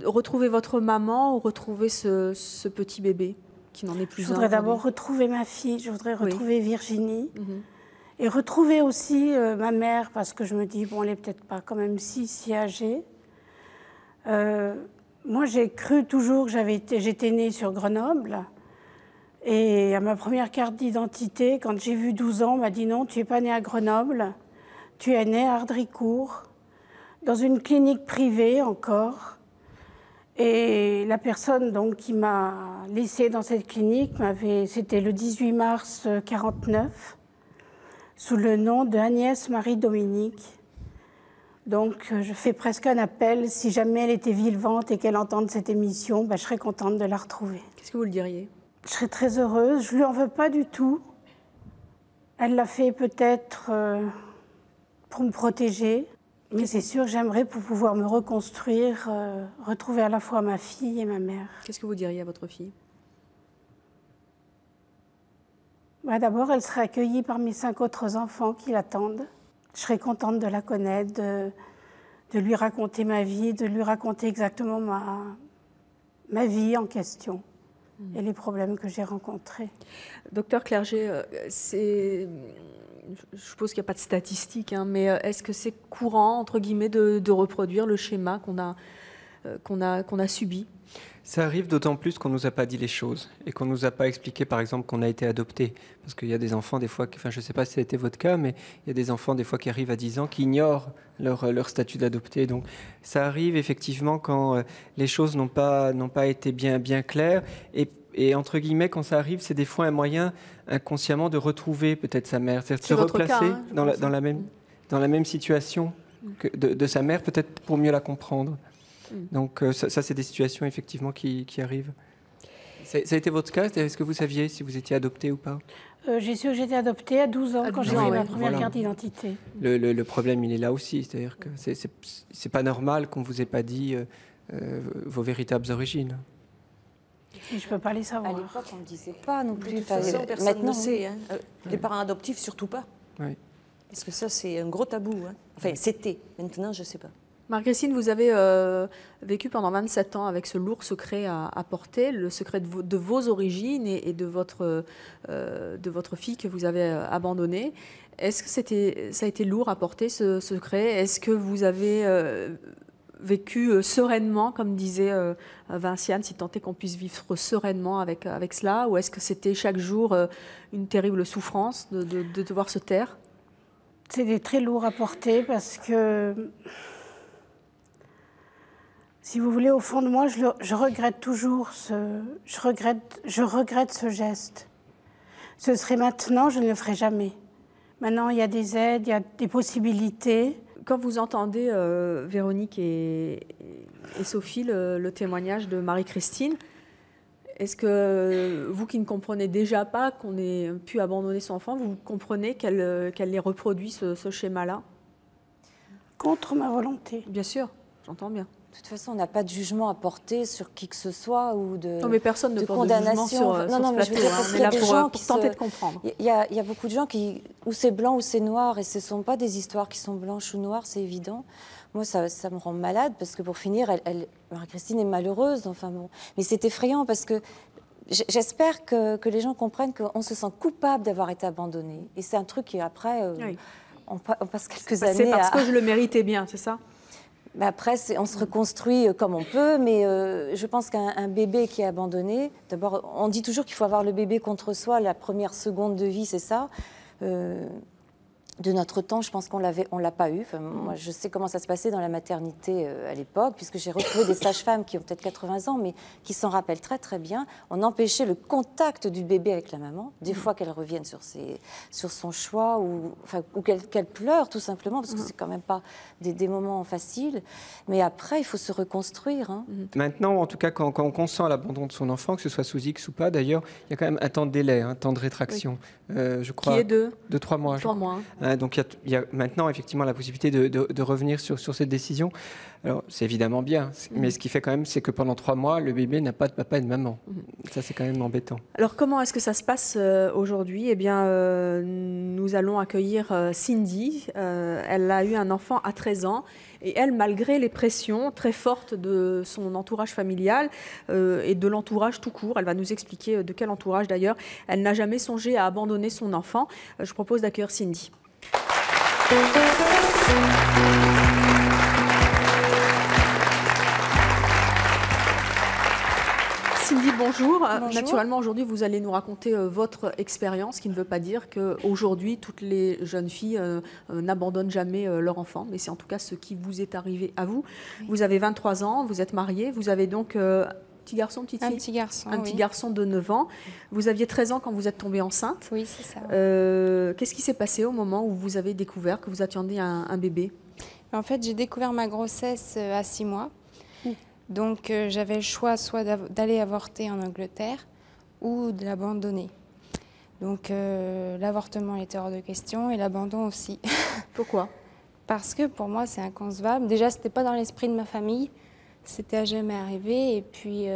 Retrouver votre maman ou retrouver ce petit bébé qui n'en est plus un? Je voudrais d'abord retrouver ma fille, je voudrais retrouver Virginie. Et retrouver aussi ma mère, parce que je me dis, bon, elle n'est peut-être pas quand même si âgée. Moi, j'ai cru toujours que j'étais née sur Grenoble. Et à ma première carte d'identité, quand j'ai vu 12 ans, on m'a dit non, tu n'es pas née à Grenoble, tu es née à Ardricourt, dans une clinique privée encore. Et la personne donc, qui m'a laissée dans cette clinique, c'était le 18 mars 1949, sous le nom de Agnès Marie-Dominique. Donc je fais presque un appel, si jamais elle était vivante et qu'elle entende cette émission, je serais contente de la retrouver. Qu'est-ce que vous le diriez? Je serais très heureuse, je ne lui en veux pas du tout. Elle l'a fait peut-être pour me protéger, mais c'est sûr que j'aimerais pour pouvoir me reconstruire, retrouver à la fois ma fille et ma mère. Qu'est-ce que vous diriez à votre fille? D'abord, elle serait accueillie par mes 5 autres enfants qui l'attendent. Je serais contente de la connaître, de lui raconter ma vie, de lui raconter exactement ma vie en question et les problèmes que j'ai rencontrés. Docteur Clerget, je suppose qu'il n'y a pas de statistiques, mais est-ce que c'est courant, entre guillemets, de reproduire le schéma qu'on a subi? Ça arrive d'autant plus qu'on ne nous a pas dit les choses et qu'on ne nous a pas expliqué, par exemple, qu'on a été adopté. Parce qu'il y a des enfants, des fois, je ne sais pas si ça a été votre cas, mais il y a des enfants, des fois, qui arrivent à 10 ans, qui ignorent leur statut d'adopté. Donc, ça arrive effectivement quand les choses n'ont pas été bien claires. Et entre guillemets, quand ça arrive, c'est des fois un moyen inconsciemment de retrouver peut-être sa mère. C'est-à-dire de se replacer dans la même situation de sa mère, peut-être pour mieux la comprendre. Donc ça c'est des situations effectivement qui arrivent. Ça a été votre cas? Est-ce que vous saviez si vous étiez adopté ou pas? J'ai su que j'étais adoptée à 12 ans quand j'ai eu ma première carte d'identité. Le problème il est là aussi, c'est-à-dire que c'est pas normal qu'on vous ait pas dit vos véritables origines. Et je peux pas les savoir. À l'époque on ne disait pas non plus. De toute façon, personne ne sait. Les parents adoptifs surtout pas. Oui. Parce que ça c'est un gros tabou. Enfin c'était. Maintenant je sais pas. Marc-Christine, vous avez vécu pendant 27 ans avec ce lourd secret à porter, le secret de vos origines et de votre fille que vous avez abandonnée. Est-ce que ça a été lourd à porter, ce secret? Est-ce que vous avez vécu sereinement, comme disait Vinciane, si tant est qu'on puisse vivre sereinement avec cela, ou est-ce que c'était chaque jour une terrible souffrance de devoir se taire? C'était très lourd à porter parce que, si vous voulez, au fond de moi, je regrette toujours je regrette ce geste. Ce serait maintenant, je ne le ferai jamais. Maintenant, il y a des aides, il y a des possibilités. Quand vous entendez, Véronique et Sophie, le témoignage de Marie-Christine, est-ce que vous qui ne comprenez déjà pas qu'on ait pu abandonner son enfant, vous comprenez qu'elle ait reproduit ce schéma-là? Contre ma volonté. Bien sûr, j'entends bien. De toute façon, on n'a pas de jugement à porter sur qui que ce soit ou de, non, mais personne ne porte de jugement sur ce plateau. Mais je veux dire, parce qu'il y a des gens qui tenter de comprendre. Il y a beaucoup de gens qui, où c'est blanc ou c'est noir, et ce ne sont pas des histoires qui sont blanches ou noires, c'est évident. Moi, ça me rend malade, parce que pour finir, Marie-Christine est malheureuse. Enfin, bon. Mais c'est effrayant, parce que j'espère que les gens comprennent qu'on se sent coupable d'avoir été abandonné. Et c'est un truc qui, après, oui. on passe quelques années C'est parce que je le méritais bien, c'est ça? Mais après, on se reconstruit comme on peut, mais je pense qu'un bébé qui est abandonné, d'abord, on dit toujours qu'il faut avoir le bébé contre soi, la première seconde de vie, c'est ça. De notre temps, je pense qu'on l'a pas eu. Enfin, moi, je sais comment ça se passait dans la maternité à l'époque, puisque j'ai retrouvé des sages-femmes qui ont peut-être 80 ans, mais qui s'en rappellent très très bien. On empêchait le contact du bébé avec la maman, des fois qu'elle revienne sur son choix, ou qu'elle pleure tout simplement, parce que c'est quand même pas des moments faciles. Mais après, il faut se reconstruire. Hein. Maintenant, en tout cas, quand on consent à l'abandon de son enfant, que ce soit sous X ou pas, d'ailleurs, il y a quand même un temps de délai, un temps de rétraction. Oui. Je crois, qui est de 3 mois. 3 mois. Donc il y a maintenant effectivement la possibilité de revenir sur cette décision. Alors c'est évidemment bien, mais ce qui fait quand même, c'est que pendant 3 mois, le bébé n'a pas de papa et de maman. Ça, c'est quand même embêtant. Alors comment est-ce que ça se passe aujourd'hui? Eh bien, nous allons accueillir Cindy. Elle a eu un enfant à 13 ans. Et elle, malgré les pressions très fortes de son entourage familial et de l'entourage tout court, elle va nous expliquer de quel entourage d'ailleurs, elle n'a jamais songé à abandonner son enfant. Je propose d'accueillir Cindy. Cindy, bonjour. Naturellement, aujourd'hui, vous allez nous raconter votre expérience, qui ne veut pas dire qu'aujourd'hui, toutes les jeunes filles n'abandonnent jamais leur enfant, mais c'est en tout cas ce qui vous est arrivé à vous. Oui. Vous avez 23 ans, vous êtes mariée, vous avez donc petit garçon, petite fille? Un petit garçon, Un petit garçon de 9 ans. Vous aviez 13 ans quand vous êtes tombée enceinte. Oui, c'est ça. Qu'est-ce qui s'est passé au moment où vous avez découvert que vous attendiez un bébé? En fait, j'ai découvert ma grossesse à 6 mois. Donc, j'avais le choix soit d'aller avorter en Angleterre ou de l'abandonner. Donc, l'avortement était hors de question et l'abandon aussi. Pourquoi? Parce que pour moi, c'est inconcevable. Déjà, ce n'était pas dans l'esprit de ma famille. C'était à jamais arrivé. Et puis...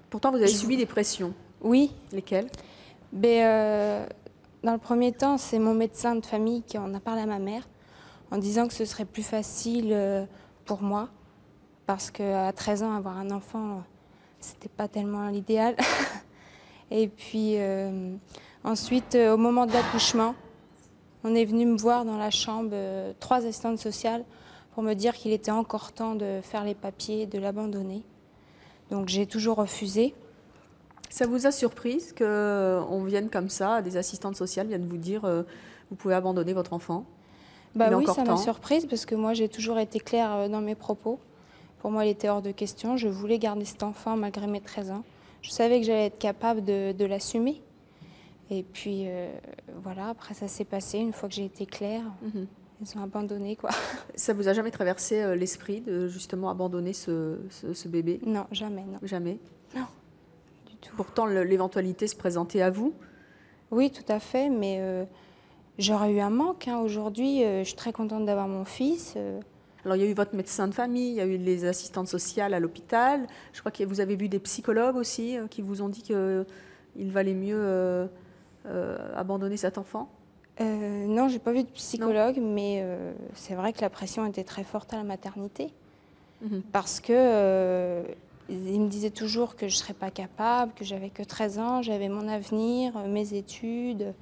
Pourtant, vous avez subi des pressions. Oui. Lesquelles? Dans le premier temps, c'est mon médecin de famille qui en a parlé à ma mère en disant que ce serait plus facile pour moi. Parce qu'à 13 ans, avoir un enfant, c'était pas tellement l'idéal. Et puis ensuite, au moment de l'accouchement, on est venu me voir dans la chambre, 3 assistantes sociales, pour me dire qu'il était encore temps de faire les papiers, de l'abandonner. Donc j'ai toujours refusé. Ça vous a surprise qu'on vienne comme ça, des assistantes sociales viennent vous dire vous pouvez abandonner votre enfant? Bah oui, ça m'a surprise parce que moi j'ai toujours été claire dans mes propos. Pour moi, il était hors de question. Je voulais garder cet enfant malgré mes 13 ans. Je savais que j'allais être capable de l'assumer. Et puis, voilà, après, ça s'est passé. Une fois que j'ai été claire, ils ont abandonné, quoi. Ça vous a jamais traversé l'esprit de justement abandonner ce bébé? Non, jamais, non. Jamais? Non, du tout. Pourtant, l'éventualité se présentait à vous? Oui, tout à fait, mais j'aurais eu un manque. Hein. Aujourd'hui, je suis très contente d'avoir mon fils. Alors, il y a eu votre médecin de famille, il y a eu les assistantes sociales à l'hôpital. Je crois que vous avez vu des psychologues aussi qui vous ont dit qu'il valait mieux abandonner cet enfant? Non, je n'ai pas vu de psychologue, mais c'est vrai que la pression était très forte à la maternité. Parce que il me disait toujours que je ne serais pas capable, que j'avais que 13 ans, j'avais mon avenir, mes études,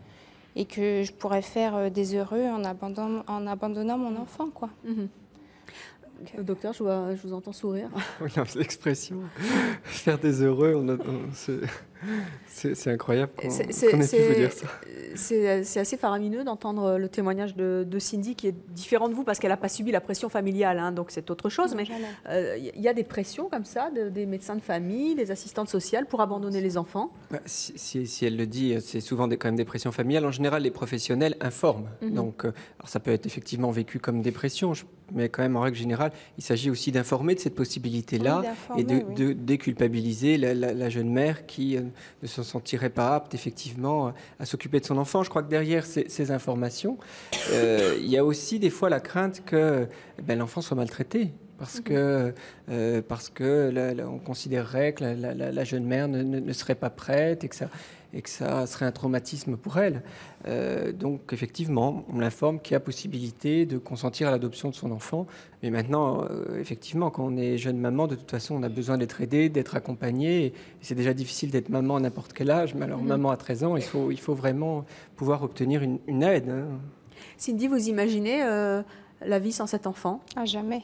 et que je pourrais faire des heureux en abandonnant mon enfant, quoi. Le docteur, je vous entends sourire. Oui, l'expression faire des heureux, c'est incroyable qu'on ait pu vous dire ça. C'est assez faramineux d'entendre le témoignage de Cindy, qui est différent de vous parce qu'elle n'a pas subi la pression familiale, hein, donc c'est autre chose. Non, mais il y a des pressions comme ça, des médecins de famille, des assistantes sociales pour abandonner les enfants. Si elle le dit, c'est souvent quand même des pressions familiales. En général, les professionnels informent. Donc, alors ça peut être effectivement vécu comme dépression, mais quand même, en règle générale, il s'agit aussi d'informer de cette possibilité-là et de déculpabiliser la jeune mère qui ne se sentirait pas apte, effectivement, à s'occuper de son enfant. Je crois que derrière ces informations, il y a aussi des fois la crainte que l'enfant soit maltraité. Parce que on considérerait que la jeune mère ne serait pas prête et que ça serait un traumatisme pour elle. Donc effectivement, on l'informe qu'il y a possibilité de consentir à l'adoption de son enfant. Mais maintenant, effectivement, quand on est jeune maman, de toute façon, on a besoin d'être aidé, d'être accompagné. Et c'est déjà difficile d'être maman à n'importe quel âge. Mais alors, maman à 13 ans, il faut vraiment pouvoir obtenir une aide. Hein. Cindy, vous imaginez la vie sans cet enfant? Ah, jamais.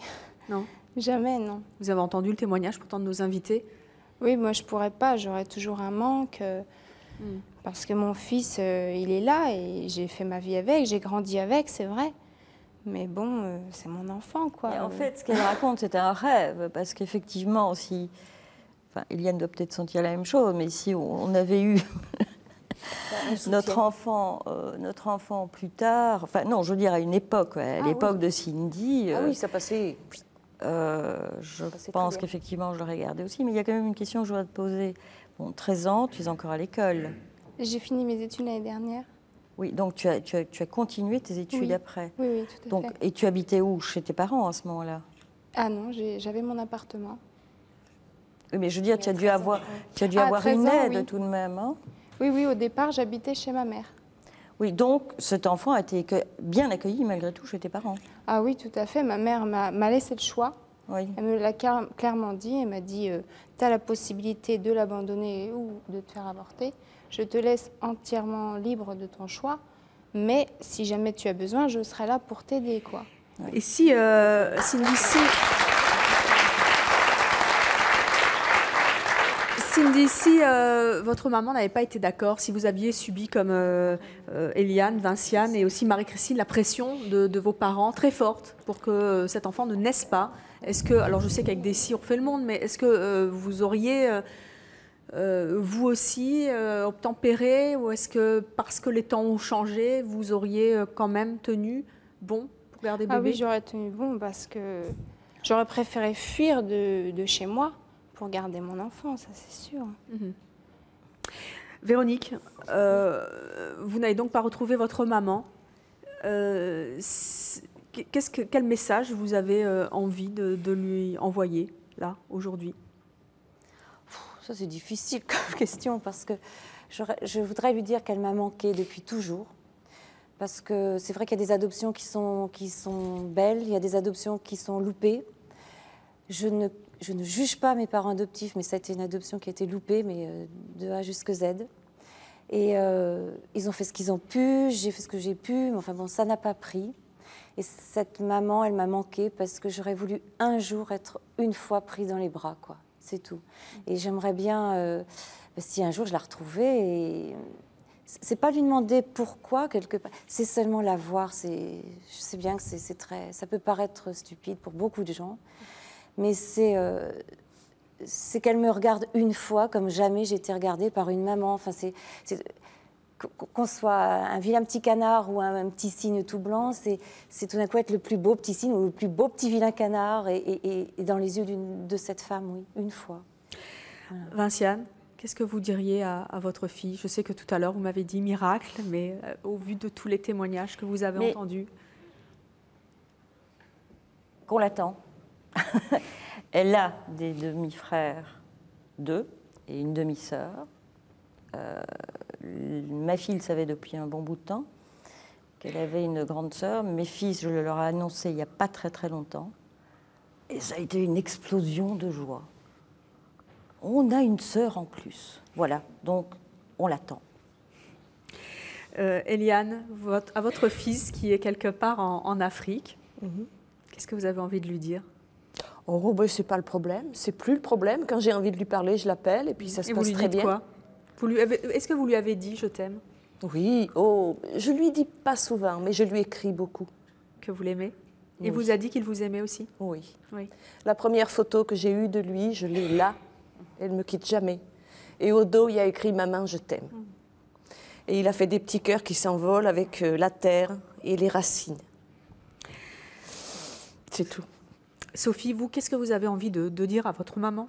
Non. Jamais, non. Vous avez entendu le témoignage pourtant de nos invités? Oui, moi je pourrais pas, j'aurais toujours un manque. Parce que mon fils, il est là et j'ai fait ma vie avec, j'ai grandi avec, c'est vrai. Mais bon, c'est mon enfant, quoi. Et en fait, ce qu'elle raconte, c'était un rêve. Parce qu'effectivement, enfin, Eliane doit peut-être sentir la même chose, mais si on avait eu notre enfant plus tard, enfin non, je veux dire à une époque, à l'époque de Cindy. Ah oui, ça passait. Je pense qu'effectivement, je l'aurais gardé aussi. Mais il y a quand même une question que je voudrais te poser. Bon, 13 ans, tu es encore à l'école. J'ai fini mes études l'année dernière. Oui, donc tu as continué tes études après. Oui, tout à fait. Et tu habitais où? Chez tes parents à ce moment-là? Ah non, j'avais mon appartement. Oui, mais je veux dire, tu as dû avoir une aide tout de même. Hein? Oui, au départ, j'habitais chez ma mère. Oui, donc cet enfant a été bien accueilli malgré tout chez tes parents. Ah oui, tout à fait. Ma mère m'a laissé le choix. Oui. Elle me l'a clairement dit. Elle m'a dit, tu as la possibilité de l'abandonner ou de te faire avorter. Je te laisse entièrement libre de ton choix. Mais si jamais tu as besoin, je serai là pour t'aider, quoi. Et si Cindy, si votre maman n'avait pas été d'accord, si vous aviez subi comme Eliane, Vinciane et aussi Marie-Christine la pression de vos parents très forte pour que cet enfant ne naisse pas, est-ce que, alors je sais qu'avec des si on refait le monde, mais est-ce que vous auriez vous aussi obtempéré, ou est-ce que parce que les temps ont changé, vous auriez quand même tenu bon pour garder bébé? Ah oui, j'aurais tenu bon parce que j'aurais préféré fuir de chez moi pour garder mon enfant, ça c'est sûr. Véronique, vous n'avez donc pas retrouvé votre maman. Quel message vous avez envie de lui envoyer, là, aujourd'hui? Ça, c'est difficile comme question, parce que je voudrais lui dire qu'elle m'a manqué depuis toujours. Parce que c'est vrai qu'il y a des adoptions qui sont belles, il y a des adoptions qui sont loupées. Je ne juge pas mes parents adoptifs, mais ça a été une adoption qui a été loupée, mais de A jusqu'à Z. Et ils ont fait ce qu'ils ont pu, j'ai fait ce que j'ai pu, mais enfin bon, ça n'a pas pris. Et cette maman, elle m'a manqué parce que j'aurais voulu un jour être une fois prise dans les bras, quoi. C'est tout. Et j'aimerais bien, si un jour je la retrouvais, et c'est pas lui demander pourquoi quelque part, c'est seulement la voir. Je sais bien que ça peut paraître stupide pour beaucoup de gens, mais c'est qu'elle me regarde une fois comme jamais j'ai été regardée par une maman. Enfin, qu'on soit un vilain petit canard ou un petit cygne tout blanc, c'est tout d'un coup être le plus beau petit cygne ou le plus beau petit vilain canard, et dans les yeux de cette femme, oui, une fois. Voilà. Vinciane, qu'est-ce que vous diriez à votre fille? Je sais que tout à l'heure vous m'avez dit miracle, mais au vu de tous les témoignages que vous avez entendus. Qu'on l'attend. Elle a des demi-frères, 2, et une demi-sœur. Ma fille le savait depuis un bon bout de temps, qu'elle avait une grande sœur. Mes fils, je leur ai annoncé il n'y a pas très très longtemps. Et ça a été une explosion de joie. On a une sœur en plus. Voilà, donc on l'attend. Eliane, à votre fils qui est quelque part en Afrique, qu'est-ce que vous avez envie de lui dire? Oh, ben, c'est pas le problème, c'est plus le problème. Quand j'ai envie de lui parler, je l'appelle et puis ça se passe très bien. Quoi? Est-ce que vous lui avez dit « je t'aime » ? Oui, oh, je lui dis pas souvent, mais je lui écris beaucoup. Que vous l'aimez? Et oui. vous a dit qu'il vous aimait aussi? Oui. Oui. La première photo que j'ai eue de lui, je l'ai là. Elle ne me quitte jamais. Et au dos, il y a écrit « Maman, je t'aime ». Et il a fait des petits cœurs qui s'envolent avec la terre et les racines. C'est tout. Sophie, vous, qu'est-ce que vous avez envie de dire à votre maman?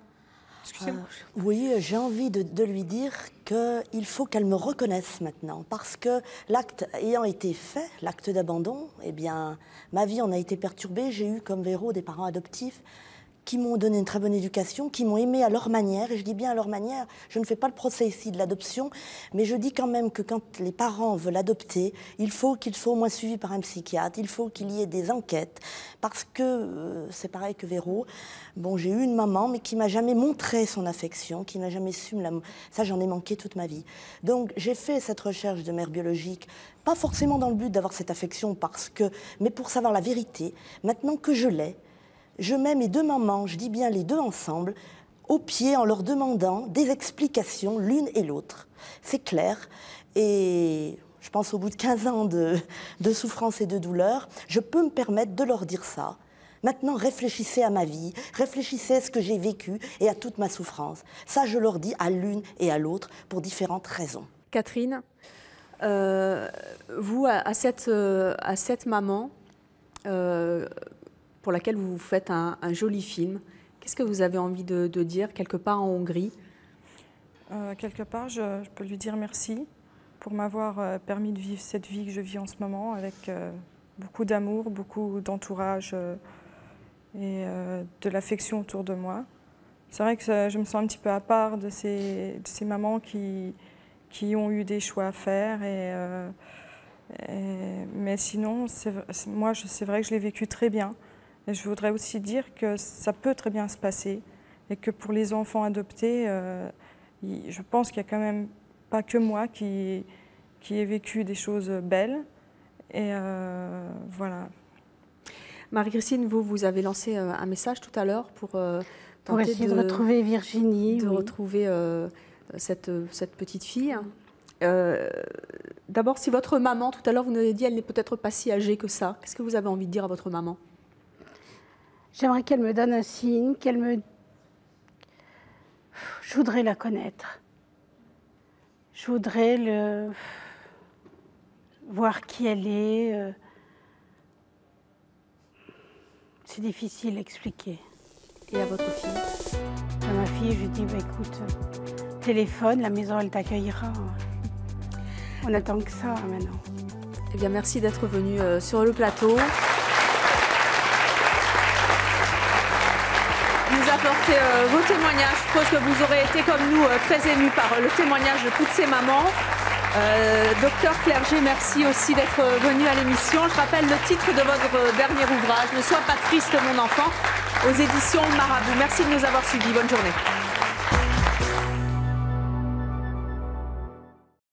Excusez-moi. Oui, j'ai envie de lui dire qu'il faut qu'elle me reconnaisse maintenant. Parce que l'acte ayant été fait, l'acte d'abandon, eh bien, ma vie en a été perturbée. J'ai eu comme Véro des parents adoptifs qui m'ont donné une très bonne éducation, qui m'ont aimé à leur manière, et je dis bien à leur manière, je ne fais pas le procès ici de l'adoption, mais je dis quand même que quand les parents veulent adopter, il faut qu'ils soient au moins suivis par un psychiatre, il faut qu'il y ait des enquêtes, parce que c'est pareil que Véro, bon, j'ai eu une maman, mais qui m'a jamais montré son affection, qui n'a jamais su me la... Ça, j'en ai manqué toute ma vie. Donc, j'ai fait cette recherche de mère biologique, pas forcément dans le but d'avoir cette affection, mais pour savoir la vérité. Maintenant que je l'ai, je mets mes deux mamans, je dis bien les deux ensemble, au pied en leur demandant des explications l'une et l'autre. C'est clair. Et je pense au bout de 15 ans de souffrance et de douleur, je peux me permettre de leur dire ça. Maintenant, réfléchissez à ma vie, réfléchissez à ce que j'ai vécu et à toute ma souffrance. Ça, je leur dis à l'une et à l'autre pour différentes raisons. Catherine, vous, à cette maman, pour laquelle vous faites un joli film. Qu'est-ce que vous avez envie de dire quelque part en Hongrie? Quelque part, je peux lui dire merci pour m'avoir permis de vivre cette vie que je vis en ce moment avec beaucoup d'amour, beaucoup d'entourage et de l'affection autour de moi. C'est vrai que je me sens un petit peu à part de ces mamans qui ont eu des choix à faire. Mais sinon, moi, c'est vrai que je l'ai vécu très bien. Et je voudrais aussi dire que ça peut très bien se passer et que pour les enfants adoptés, je pense qu'il n'y a quand même pas que moi qui ai vécu des choses belles. Et voilà. Marie-Christine, vous avez lancé un message tout à l'heure pour essayer de retrouver Virginie. De retrouver cette petite fille. D'abord, si votre maman, tout à l'heure, vous nous avez dit, elle n'est peut-être pas si âgée que ça. Qu'est-ce que vous avez envie de dire à votre maman? J'aimerais qu'elle me donne un signe, Je voudrais la connaître. Je voudrais voir qui elle est. C'est difficile à expliquer. Et à votre fille? À ma fille, je lui dis, écoute, téléphone, la maison, elle t'accueillera. On attend que ça, maintenant. Eh bien, merci d'être venu sur le plateau. Nous apporter vos témoignages. Je suppose que vous aurez été comme nous très émus par le témoignage de toutes ces mamans. Docteur Clerget, merci aussi d'être venu à l'émission. Je rappelle le titre de votre dernier ouvrage, Ne sois pas triste mon enfant, aux éditions Marabout. Merci de nous avoir suivis. Bonne journée.